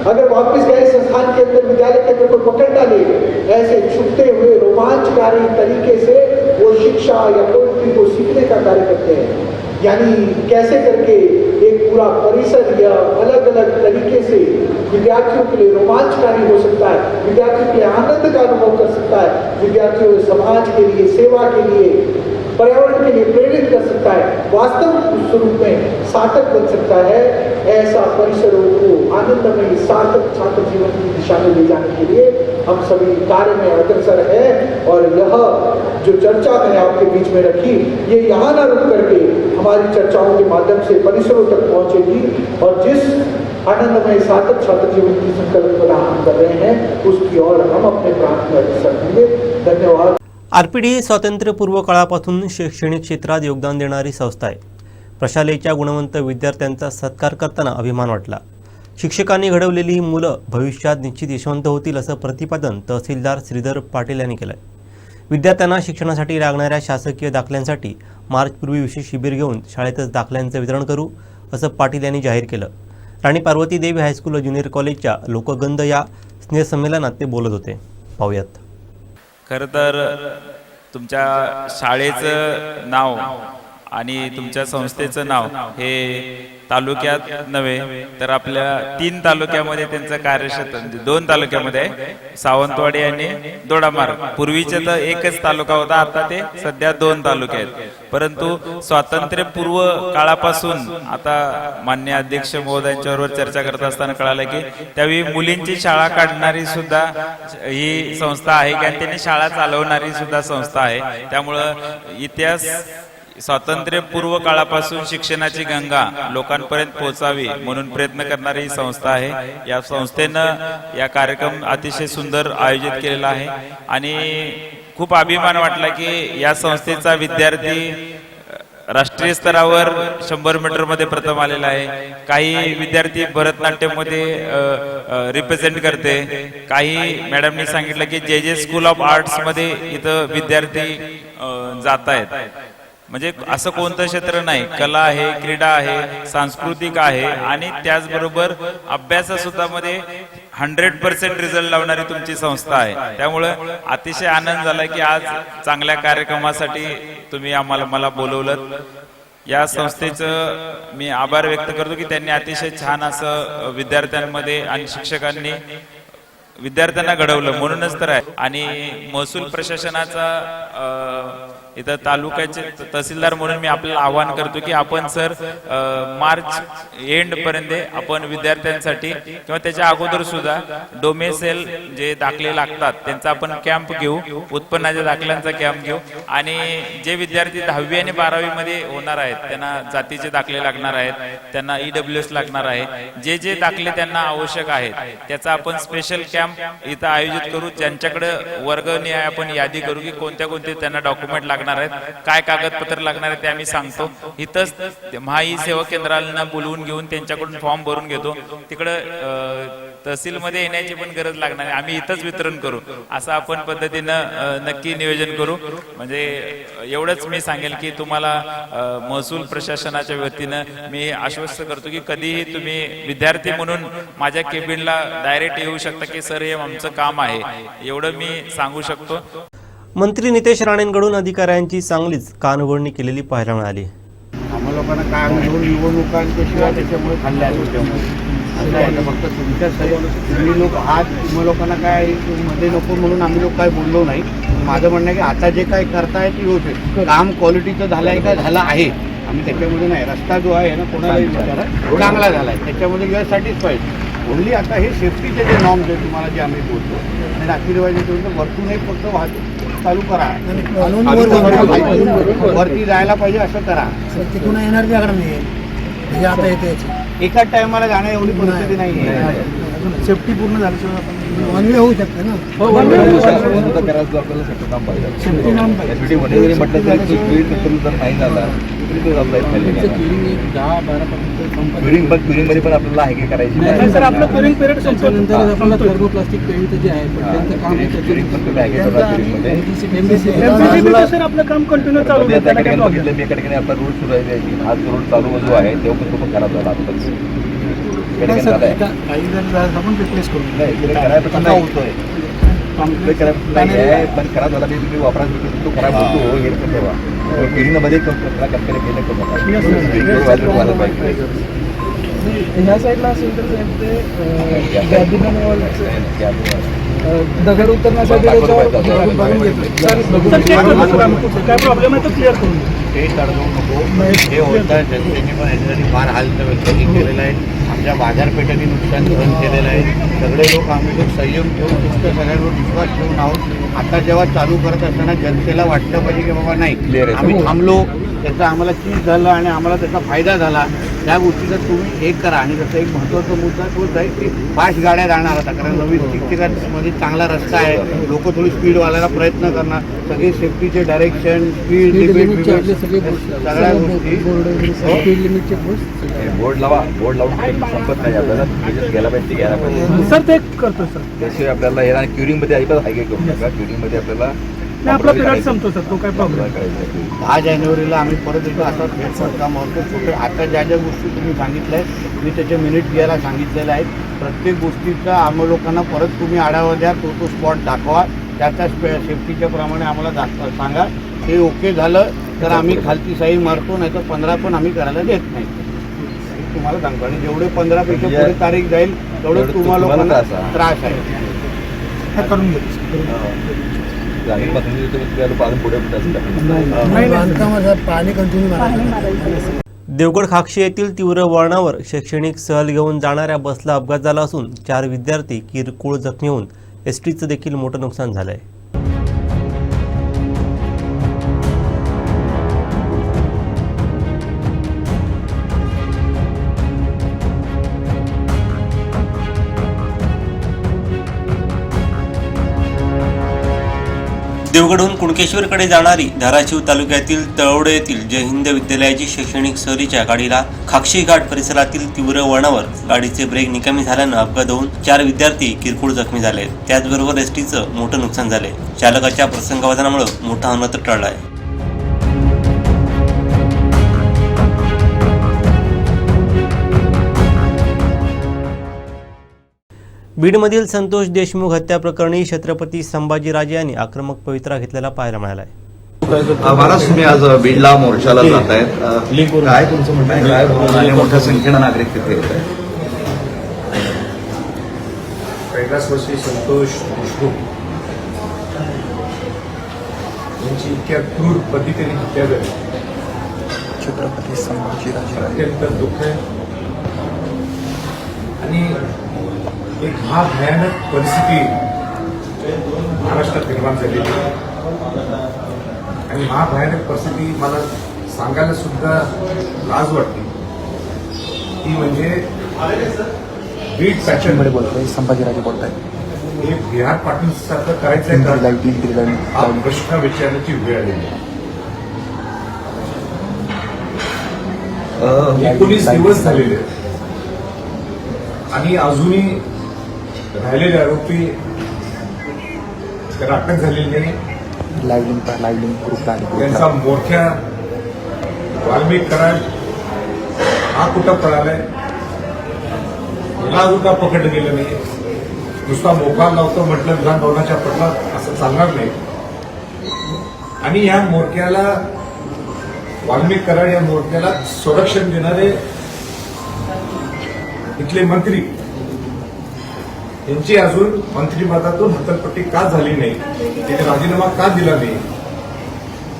अगर वापस गए संस्थान के अंदर, विद्यालय के अंदर कोई पकड़ डाले, ऐसे छुपते हुए रोमांचकारी तरीके से वो शिक्षा या पोइट्री को सीखने का कार्य करते हैं। यानी कैसे करके एक पूरा परिसर या अलग अलग तरीके से विद्यार्थियों के लिए रोमांचकारी हो सकता है, विद्यार्थियों के लिए आनंद का अनुभव कर सकता है, विद्यार्थियों समाज के लिए, सेवा के लिए, पर्यावरण के लिए प्रेरित कर सकता है, वास्तविक स्वरूप में सार्थक बन सकता है। ऐसा परिसरों को आनंदमय सार्थक छात्र जीवन की दिशा में ले जाने के लिए हम सभी कार्य में अग्रसर है। और यह जो चर्चा मैंने आपके बीच में रखी, ये यहाँ न रुक करके हमारी चर्चाओं के माध्यम से परिसरों तक पहुंचेगी और जिस आनंदमय सार्थक छात्र जीवन की संकल्पना हम कर रहे हैं, उसकी ओर हम अपने प्राण में अग्रसर होंगे। धन्यवाद। आरपीडी ही स्वातंत्र्यपूर्व काळापासून शैक्षणिक क्षेत्रात योगदान देणारी संस्था आहे। प्रशालेच्या गुणवंत विद्यार्थ्यांचा सत्कार करताना अभिमान वाटला। शिक्षकांनी घडवलेली ही मुलं भविष्यात निश्चित यशवंत होतील असं प्रतिपादन तहसीलदार श्रीधर पाटील यांनी केलं आहे। विद्यार्थ्यांना शिक्षणासाठी लागणाऱ्या शासकीय दाखल्यांसाठी मार्चपूर्वी विशेष शिबिर घेऊन शाळेतच दाखल्यांचं वितरण करू असं पाटील यांनी जाहीर केलं। राणी पार्वती देवी हायस्कूल व ज्युनियर कॉलेजच्या लोकगंध या स्नेहसंमेलनात ते बोलत होते। पाहूयात। खरं तर तुमच्या शाळेचं नाव आणि तुमच्या संस्थेचं नाव हे तालुक्यात नव्हे तर आपल्या 3 तालुक्यामध्ये त्यांचं कार्यक्षेत्र, 2 तालुक्यामध्ये आहे, सावंतवाडी आणि दोडामार्ग। पूर्वीचे तर एकच तालुका होता, आता ते सध्या 2 तालुके आहेत। परंतु स्वातंत्र्यपूर्व काळापासून आता माननीय अध्यक्ष महोदयांच्याबरोबर चर्चा करत असताना कळालं की त्यावेळी मुलींची शाळा काढणारी सुद्धा ही संस्था आहे आणि त्यांनी शाळा चालवणारी सुद्धा संस्था आहे। त्यामुळं इतिहास स्वातंत्र्यपूर्व काळापासून शिक्षणाची गंगा लोकांपर्यंत पोहोचावी म्हणून प्रयत्न करणारी ही संस्था आहे। या संस्थेनं या कार्यक्रम अतिशय सुंदर आयोजित केलेला आहे आणि खूप अभिमान वाटला की या संस्थेचा विद्यार्थी राष्ट्रीय स्तरावर 100 मीटर मध्ये प्रथम आलेला आहे। काही विद्यार्थी भरतनाट्यम मध्ये रिप्रेझेंट करते। काही मॅडमनी सांगितलं की जे स्कूल ऑफ आर्ट्स मध्ये इथं विद्यार्थी जात आहेत। म्हणजे असं कोणतं क्षेत्र नाही, कला आहे, क्रीडा आहे, सांस्कृतिक आहे आणि त्याचबरोबर अभ्यासासुद्धा मध्ये 100% रिझल्ट लावणारी तुमची संस्था आहे। त्यामुळे अतिशय आनंद झाला की आज चांगल्या कार्यक्रमासाठी तुम्ही मला बोलवलं। या संस्थेचं मी आभार व्यक्त करतो की त्यांनी अतिशय छान असं विद्यार्थ्यांमध्ये आणि शिक्षकांनी विद्यार्थ्यांना घडवलं, म्हणूनच तर आहे। आणि महसूल प्रशासनाचा इथं तालुक्याचे तहसीलदार म्हणून मी आपल्याला आवाहन करतो की आपण सर मार्च एंड पर्यंत आपण विद्यार्थ्यांसाठी किंवा त्याच्या अगोदर सुद्धा डोमेसेल जे दाखले लागतात त्यांचा आपण कॅम्प घेऊ, उत्पन्नाच्या दाखल्यांचा कॅम्प घेऊ आणि जे विद्यार्थी 10वी आणि 12वी मध्ये होणार आहेत त्यांना जातीचे दाखले लागणार आहेत, त्यांना EWS लागणार आहे, जे दाखले त्यांना आवश्यक आहेत त्याचा आपण स्पेशल कॅम्प इथं आयोजित करू। ज्यांच्याकडे वर्गनिहाय आपण यादी करू की कोणते त्यांना डॉक्युमेंट लागणार लागणार आहेत, काय कागदपत्र लागणार आहेत ते आम्ही सांगतो. इथंच महाई सेवा केंद्राला बोलवून घेऊन त्यांच्याकडून फॉर्म भरून घेतो. तिकडं तहसीलमध्ये येण्याची पण गरज लागणार आहे, आम्ही इथंच वितरण करू असं आपण पद्धतीनं नक्की नियोजन करू. म्हणजे एवढंच मी सांगेल की तुम्हाला महसूल प्रशासनाच्या वतीनं मी आश्वस्त करतो की कधीही तुम्ही विद्यार्थी म्हणून माझ्या केबिनला डायरेक्ट येऊ शकता की सर हे आमचं काम आहे, एवढं मी सांगू शकतो. मंत्री नितेश राणेंकडून अधिकाऱ्यांची चांगलीच कानउघडणी केलेली पाहायला मिळाली. आम्हाला लोकांना काय निवडणुकांशिवाय त्याच्यामुळे खाल्ल्या असं आहे. फक्त तुम्ही लोक आज तुम्हा लोकांना काय मध्ये नको म्हणून आम्ही लोक काय बोललो नाही. माझं म्हणणं आहे की आता जे काय करताय ते होते काम क्वालिटीचं झालं आहे का झालं आहे, आम्ही त्याच्यामध्ये नाही. रस्ता जो आहे ना कोणालाही विचारा चांगला झाला आहे, त्याच्यामध्ये युअर सॅटिस्फाईड. ओनली आता हे सेफ्टीचे जे नॉर्म्स आहेत तुम्हाला जे आम्ही बोलतो आणि नागरिक वरतूनही फक्त वाहतूक चालू करा, वरती जायला पाहिजे असं करा. तिकडून येणार नाही आता येते एकाच टायमाला जाणं एवढी परिस्थिती नाही आहे. सेफ्टी पूर्ण झाल्याशिवाय आपण वन वे होऊ शकते ना. सेफ्टी नॉर्म पाहिजे. क्युरिंगमध्ये पण आपल्याला आहे की करायची आपलं क्युरिंग पिरियड संपल्यानंतर आपल्याला थर्मोप्लास्टिक पेंट जे आहे त्यांचं काम सर आपलं काम कंटिन्यू चालू मी एका ठिकाणी आपला रोड सुरू आहे, आज रोड चालू जो आहे तेव्हा पण तो पण खराब झाला आताच. काही जर आपण रिप्लेस करू नाही करायला नाही होतोय, पण खराब झाला मी तुम्ही वापरायचा तो खराब होतो हे तेव्हा क्युरिंगमध्ये कंपनी ह्या साईडला असेल तर दगड उतरण्यासाठी काय प्रॉब्लेम आहे तो क्लिअर करून ते तडजोड नको. हे होतं जनतेने पण याच्यासाठी फार हाल केलेला आहे. आमच्या बाजारपेठेने नुकसान सहन केलेलं आहे. सगळे लोक आम्ही लोक संयम ठेवून तुमच्या सगळ्यांवर विश्वास ठेवून आहोत. आता जेव्हा चालू करत असताना जनतेला वाटलं पाहिजे की बाबा नाही आम्ही थांबलो, त्याचा आम्हाला चीज झालं आणि आम्हाला त्याचा फायदा झाला. त्या गोष्टीचा तुम्ही हे करा. आणि जसं एक महत्त्वाचा मुद्दा तोच आहे की फास्ट गाड्या जाणार आता, कारण नवीन ठिकठिकाणमध्ये चांगला रस्ता आहे, लोक थोडी स्पीड वाढायला प्रयत्न करणार. सगळे सेफ्टीचे डायरेक्शन, स्पीड लिमिट, सगळ्या गोष्टी स्पीड लिमिटचे बोर्ड लावून संपत नाही आपल्याला गेला पाहिजे घ्यायला पाहिजे. सर ते करतो सर. त्याशिवाय आपल्याला हे क्युरिंगमध्ये अजिबात हायगे करू नका. क्युरिंगमध्ये आपल्याला आपला पिरियड संपतो सर, तो काय प्रॉब्लेम. 10 जानेवारीला आम्ही परत येतो. असा फेरफार काम होतो. आता ज्या ज्या गोष्टी तुम्ही सांगितल्या आहेत मी त्याचे मिनिट घ्यायला सांगितलेले आहेत. प्रत्येक गोष्टीचा आम्हा लोकांना परत तुम्ही आढावा द्या, तो स्पॉट दाखवा, त्याच्या सेफ्टीच्या प्रमाणे आम्हाला सांगा. ते ओके झालं तर आम्ही खालची साई मारतो, नाही तर 15 पण आम्ही करायला देत नाही. तुम्हाला सांगतो. आणि जेवढे 15 पेक्षा पुढे तारीख जाईल तेवढं तुम्हाला लोकांना त्रास आहे. करून घेतो पाणी कंटिन्यू. देवगड खाक्षी येथील तीव्र वळणावर शैक्षणिक सहल घेऊन जाणाऱ्या बसला अपघात झाला असून 4 विद्यार्थी किरकोळ जखमी होऊन एसटीचं देखील मोठं नुकसान झालं आहे. देवगडहून कुणकेश्वरकडे जाणारी धाराशिव तालुक्यातील तळवडे येथील जय हिंद विद्यालयाची शैक्षणिक सहलीच्या गाडीला खाक्षी घाट परिसरातील तीव्र वळणावर गाडीचे ब्रेक निकामी झाल्यानं अपघात होऊन 4 विद्यार्थी किरकोळ जखमी झाले. त्याचबरोबर एसटीचं मोठं नुकसान झाले. चालकाच्या प्रसंगावधानामुळे मोठा अनर्थ टळला आहे. बीडमधील संतोष देशमुख हत्या प्रकरणी छत्रपती संभाजीराजे यांनी आक्रमक पवित्रा घेतलेला पाहायला मिळाला आहे. महाराज तुम्ही आज बीडला मोर्चाला जात आहेत, काय तुमचं म्हणणं आहे? काय आणि मोठ्या संख्येनं नागरिक तिथे येत आहेत? कैलासवासी संतोष देशमुख यांची इतक्या क्रूर पद्धतीने हत्या झाली, छत्रपती संभाजीराजे, अत्यंत दुःख आहे. आणि एक भयानक परिस्थिती महाराष्ट्रात निर्माण झालेली आहे. आणि भयानक परिस्थिती मला सांगायला सुद्धा लाज वाटते. ती म्हणजे बीड पॅटर्नमध्ये बोलतोय, संभाजीराजे बोलताय. हे बिहार पाटील सारखं करायचं आहे, हा प्रश्न विचारण्याची वेळ आलेली आहे. 19 दिवस झालेले आहेत आणि अजूनही राहिलेले आरोपी अटक झालेली नाही. त्यांचा मोठ्या वाल्मिक कराड हा कुठं पळालाय, याला सुद्धा पकडलं गेलं नाही. नुसता मोकार लावतो म्हटलं विधान भवनाच्या पटलात असं चालणार नाही. आणि या मोर्चाला वाल्मिक कराड या मोर्चाला संरक्षण देणारे इथले मंत्री यांची अजून मंत्रिपदातून हतलपट्टी का झाली नाही, तिथे राजीनामा का दिला नाही,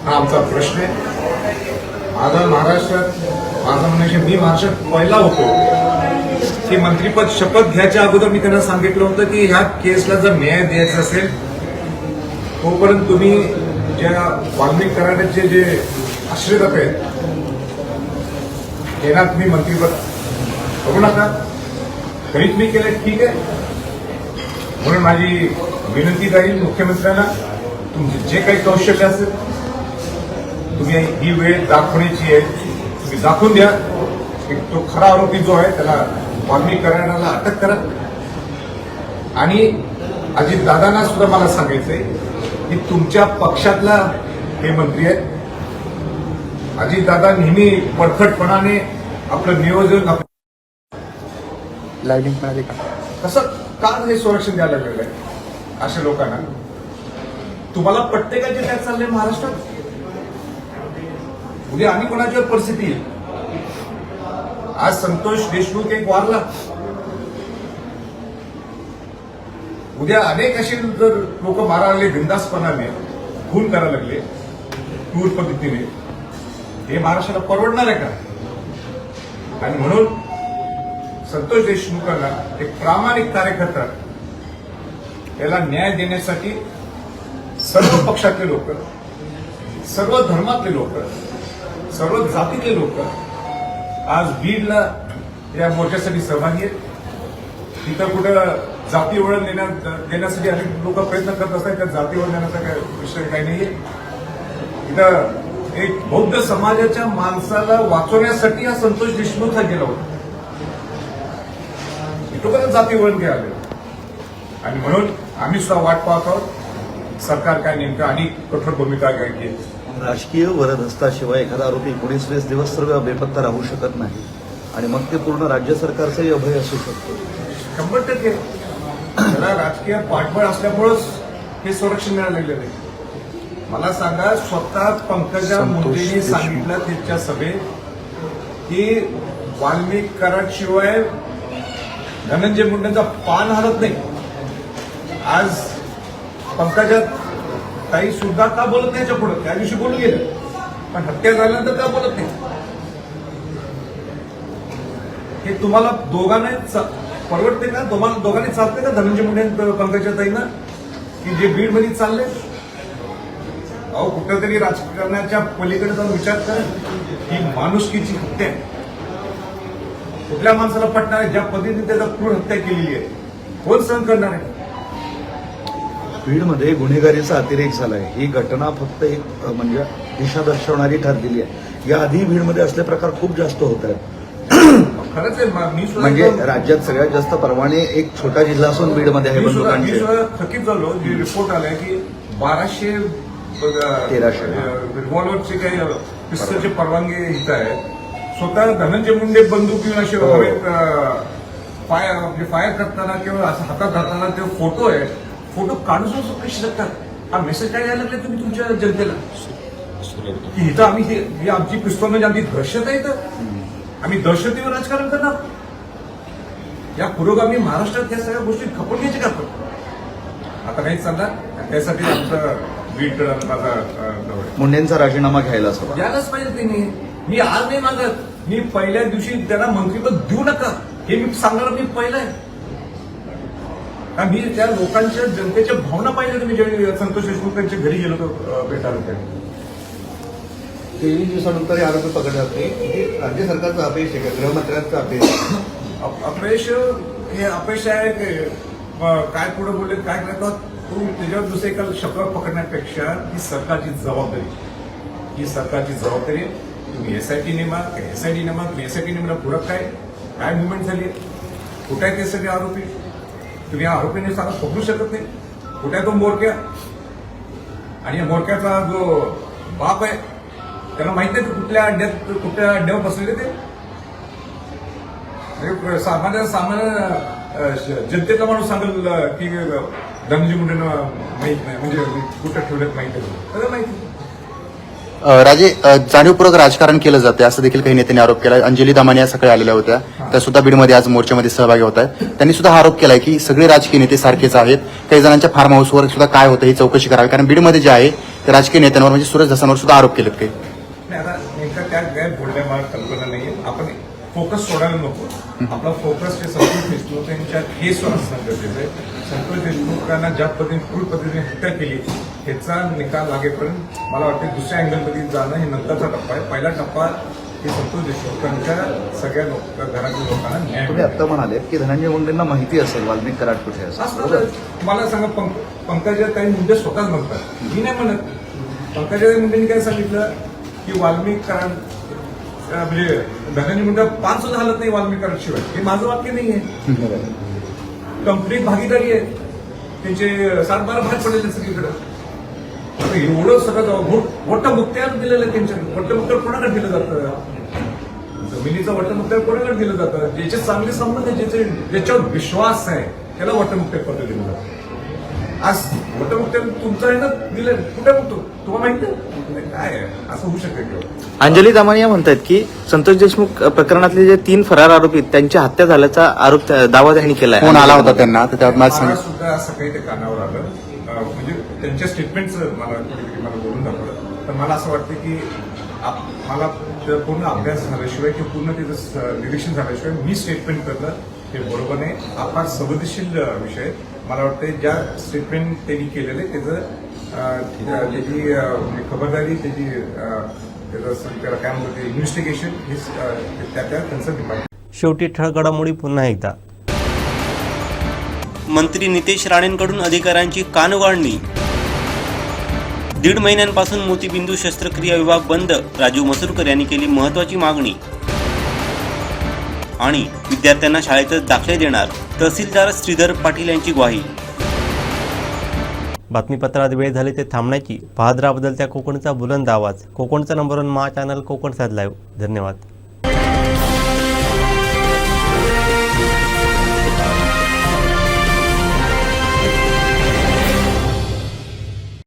हा आमचा प्रश्न आहे. माझा म्हणजे मी महाराष्ट्रात पहिला होतो की मंत्रीपद शपथ घ्यायच्या अगोदर मी त्यांना सांगितलं होतं की ह्या केसला जर न्याय द्यायचा असेल तोपर्यंत तुम्ही ज्या वाल्मिक कराडाचे जे आश्रित आहेत त्यांना तुम्ही मंत्रीपद करू नका. तरीच मी केलं ठीक आहे. म्हणून माझी विनंती राहील मुख्यमंत्र्यांना, तुमचे जे काही कौशल्य असेल तुम्ही ही वेळ दाखवण्याची आहे, तुम्ही दाखवून द्या की तो खरा आरोपी जो आहे त्याला वाल्मिक कराडाला अटक करा. आणि अजितदादांना सुद्धा मला सांगायचंय की तुमच्या पक्षातला हे मंत्री आहेत. अजितदादा नेहमी पडखटपणाने आपलं नियोजन लाईव्हिंग मिळाली का? कसं का हे संरक्षण द्यायला लागलेलं आहे अशा लोकांना? तुम्हाला पटते का जे काय चाललंय महाराष्ट्रात? उद्या आणि कोणाच्यावर परिस्थिती येईल. आज संतोष देशमुख एक वारला, उद्या अनेक असे जर लोक मारा लागले बिंदासपणाने, खून करायला लागले क्रूर पद्धतीने, हे महाराष्ट्राला परवडणार आहे का? आणि म्हणून संतोष देशमुखांना एक प्रामाणिक कार्यकर्ता याला न्याय देण्यासाठी सर्व पक्षातले लोक, सर्व धर्मातले लोक, सर्व जातीतले लोक आज बीडला या मोर्चासाठी सहभागी आहेत. तिथं कुठं जाती ओळख देण्यासाठी अनेक लोक प्रयत्न करत असतात. त्या जाती ओळख देण्याचा काय विषय काही नाहीये. इथं एक बौद्ध समाजाच्या माणसाला वाचवण्यासाठी हा संतोष देशमुख हा गेला होता. लोकांना जाती ओळख घ्यावे आणि म्हणून आम्ही सुद्धा वाट पाहत आहोत सरकार काय नेमकं आणि कठोर भूमिका घ्यायची. राजकीय वरदहस्ताशिवाय एखादा आरोपी 19-20 दिवस सर्व बेपत्ता राहू शकत नाही आणि मग ते पूर्ण राज्य सरकारचंही अभय असू शकतो. 100% त्याला राजकीय पाठबळ असल्यामुळेच हे संरक्षण मिळायला लागलेलं आहे. मला सांगा, स्वतः पंकजा मुंडेंनी सांगितलं त्यांच्या सभेत की वाल्मिक कराड शिवाय धनंजय मुंडेंचा पान हलत नाही. आज पंकजा ताई सुद्धा का बोलत नाही याच्या पुढे? त्या दिवशी बोलून गेलं, पण हत्या झाल्यानंतर का बोलत नाही? हे तुम्हाला दोघांना परवडते का? तुम्हाला दोघांनी चालते का धनंजय मुंडे पंकजा ताईंना की जे बीडमध्ये चालले? अहो, कुठेतरी राजकारणाच्या पलीकडे जाऊन विचार करा. ही माणुसकीची हत्या आहे. कुठल्या माणसाला पटणार आहे? ज्या पद्धतीने त्याचा क्रूर हत्या केलेली आहे, कोण सहन करणार आहे? बीडमध्ये गुन्हेगारीचा अतिरेक झालाय. ही घटना फक्त एक म्हणजे दिशा दर्शवणारी ठरलेली आहे. याआधी बीडमध्ये असले प्रकार खूप जास्त होत आहेत. खरंच आहे. मी म्हणजे राज्यात सगळ्यात जास्त परवाने एक छोटा जिल्हा असून बीडमध्ये आहे बंदुकांचे. थकीत झालो. जे रिपोर्ट आलाय की 1200 रिव्हॉल्व्हरचे काही पिस्तलचे परवानगी इथं आहे. स्वतः धनंजय मुंडे बंदूक घेऊन असे फायर करताना किंवा असं हातात धरताना ते फोटो आहे. फोटो काढून कसे शकतात? हा मेसेज काय द्यायला लागले तुम्ही तुमच्या जनतेला की इथं आम्ही ही आमची पिस्तूल म्हणजे आमची दहशत आहे. इथं आम्ही दहशतीवर राजकारण करणार. या पुरोगामी महाराष्ट्रात या सगळ्या गोष्टी खपवून घ्यायचे का? आता नाही चालणार. त्यासाठी आमचं बीड मुंडेंचा राजीनामा घ्यायलाच हवा. द्यायलाच पाहिजे त्यांनी. मी आज नाही मागत. मी पहिल्या दिवशी त्यांना मंत्रिपद देऊ नका हे मी सांगणार. मी पहिला आहे का मी त्या लोकांच्या जनतेच्या भावना पाहिजे. मी जेव्हा संतोष देशमुख यांच्या घरी गेलो होतो भेटायला, 23 दिवसानंतर हे आरोपी पकडले जाते. राज्य सरकारचं अपयश आहे का? गृहमंत्र्यांचं अपयश? अपयश हे अपयश आहे की काय पुढे बोलले काय करतात त्याच्यावर दुसरे एका शब्दावर पकडण्यापेक्षा ही सरकारची जबाबदारी तुम्ही SIT नेमा, SIT नेमा, तुम्ही SIT नेमला पुढं काय मुवमेंट झाली, कुठे आहे ते सगळे आरोपी? तुम्ही या आरोपीने सारा पकडू शकत नाही. कुठे आहे तो म्होरक्या? आणि या म्होरक्याचा जो बाप आहे त्यांना माहित नाही कुठल्या अड्ड्यावर बसलेले ते. सामान्य जनतेचा माणूस सांगेल की धनंजय मुंडेंना माहित नाही, म्हणजे कुठं ठेवल्यात माहित नाही, सगळं माहिती. राजे, जाणीवपूर्वक राजकारण केलं जाते असं देखील काही नेत्यांनी आरोप केला. अंजली दामाने या सकाळी आलेल्या होत्या, त्या सुद्धा बीडमध्ये आज मोर्चामध्ये सहभागी होत आहेत. त्यांनी सुद्धा हा आरोप केलाय की सगळे राजकीय नेते सारखेच आहेत. काही जणांच्या फार्म हाऊसवर सुद्धा काय होतं ही चौकशी करावी, कारण बीडमध्ये जे आहे ते राजकीय नेत्यांवर म्हणजे सुरेश धसांवर सुद्धा आरोप केलेत काही. नाही, आता नेमका त्या काय बोलण्या मला कल्पना नाहीये. आपण फोकस सोडायला नको. आपला फोकस हे संतोष देशमुख यांच्या केसवर असणं गरजेचं आहे. संतोष देशमुखांना ज्या पद्धतीने पूर्ण पद्धतीने हत्या केली ह्याचा निकाल लागेपर्यंत मला वाटतं दुसऱ्या अँगलमध्ये जाणं हे नंतरचा टप्पा आहे. पहिला टप्पा हे संतोष देशमुखांच्या सगळ्या घरातील लोकांना न्याय. तुम्ही आता म्हणाले की धनंजय मुंडेंना माहिती असेल वाल्मिक कराड कुठे असेल. मला सांगा, पंकजाताई मुंडे स्वतःच म्हणतात, मी नाही म्हणत. पंकजाताई मुंडेंनी काय सांगितलं की वाल्मिक कराड म्हणजे धनंजय मुंडे 5 सुद्धा हालत नाही वाल्मिक कराड शिवाय. हे माझं वाक्य नाहीये. कंप्लीट भागीदारी आहे त्यांचे. 7-12 भाग पडलेले सगळीकडे. आता एवढं सगळं मोठं मुक्त्यार दिलेलं आहे त्यांच्याकडे. मोठं मुक्त्यार कोणाकडे दिलं जातं? जमिनीचं वट्ट मुक्त्यार कोणाकडे दिलं जातं? ज्याचे चांगले संबंध आहे, ज्याच्यावर विश्वास आहे त्याला वट्ट मुक्त्यार पत्र दिलं जातं. आज वट्ट मुक्त्यार तुमचं आहे ना दिलं, कुठे बघतो तुम्हाला माहिती आहे काय असं होऊ शकतं? अंजली दामानिया म्हणतात की संतोष देशमुख प्रकरणातले जे 3 फरार आरोपी त्यांच्या हत्या झाल्याचा आरोप दावा त्यांनी केलाय. फोन आला होता त्यांना, तर त्यावर मला सुद्धा असं काही ते कानावर आलं. म्हणजे त्यांच्या स्टेटमेंटचं मला बोलून दाखवलं. तर मला असं वाटतं की मला पूर्ण अभ्यास झाल्याशिवाय किंवा पूर्ण त्याचं निरीक्षण झाल्याशिवाय मी स्टेटमेंट करणं हे बरोबर नाही. हा फार संवेदनशील विषय. मला वाटतं ज्या स्टेटमेंट त्यांनी केलेलं आहे त्याची खबरदारी, त्याचं काय म्हणतो ते इन्व्हेस्टिगेशन हे त्या कन्सर्न डिपार्टमेंट. शेवटी ठळक घडामोडी पुन्हा एकदा. मंत्री नितेश राणेंकडून अधिकाऱ्यांची कानउघाडणी. 1.5 महिन्यांपासून मोतीबिंदू शस्त्रक्रिया विभाग बंद, राजू मसुरकर यांनी केली महत्त्वाची मागणी. आणि विद्यार्थ्यांना शाळेतच दाखले देणार, तहसीलदार श्रीधर पाटील यांची ग्वाही. बातमीपत्रात वेळ झाली ते थांबण्याची. पाहत राहा बदलत्या कोकणचा बुलंद आवाज. कोकणचा नंबर 1 चॅनल कोकण साध लाईव्ह. धन्यवाद.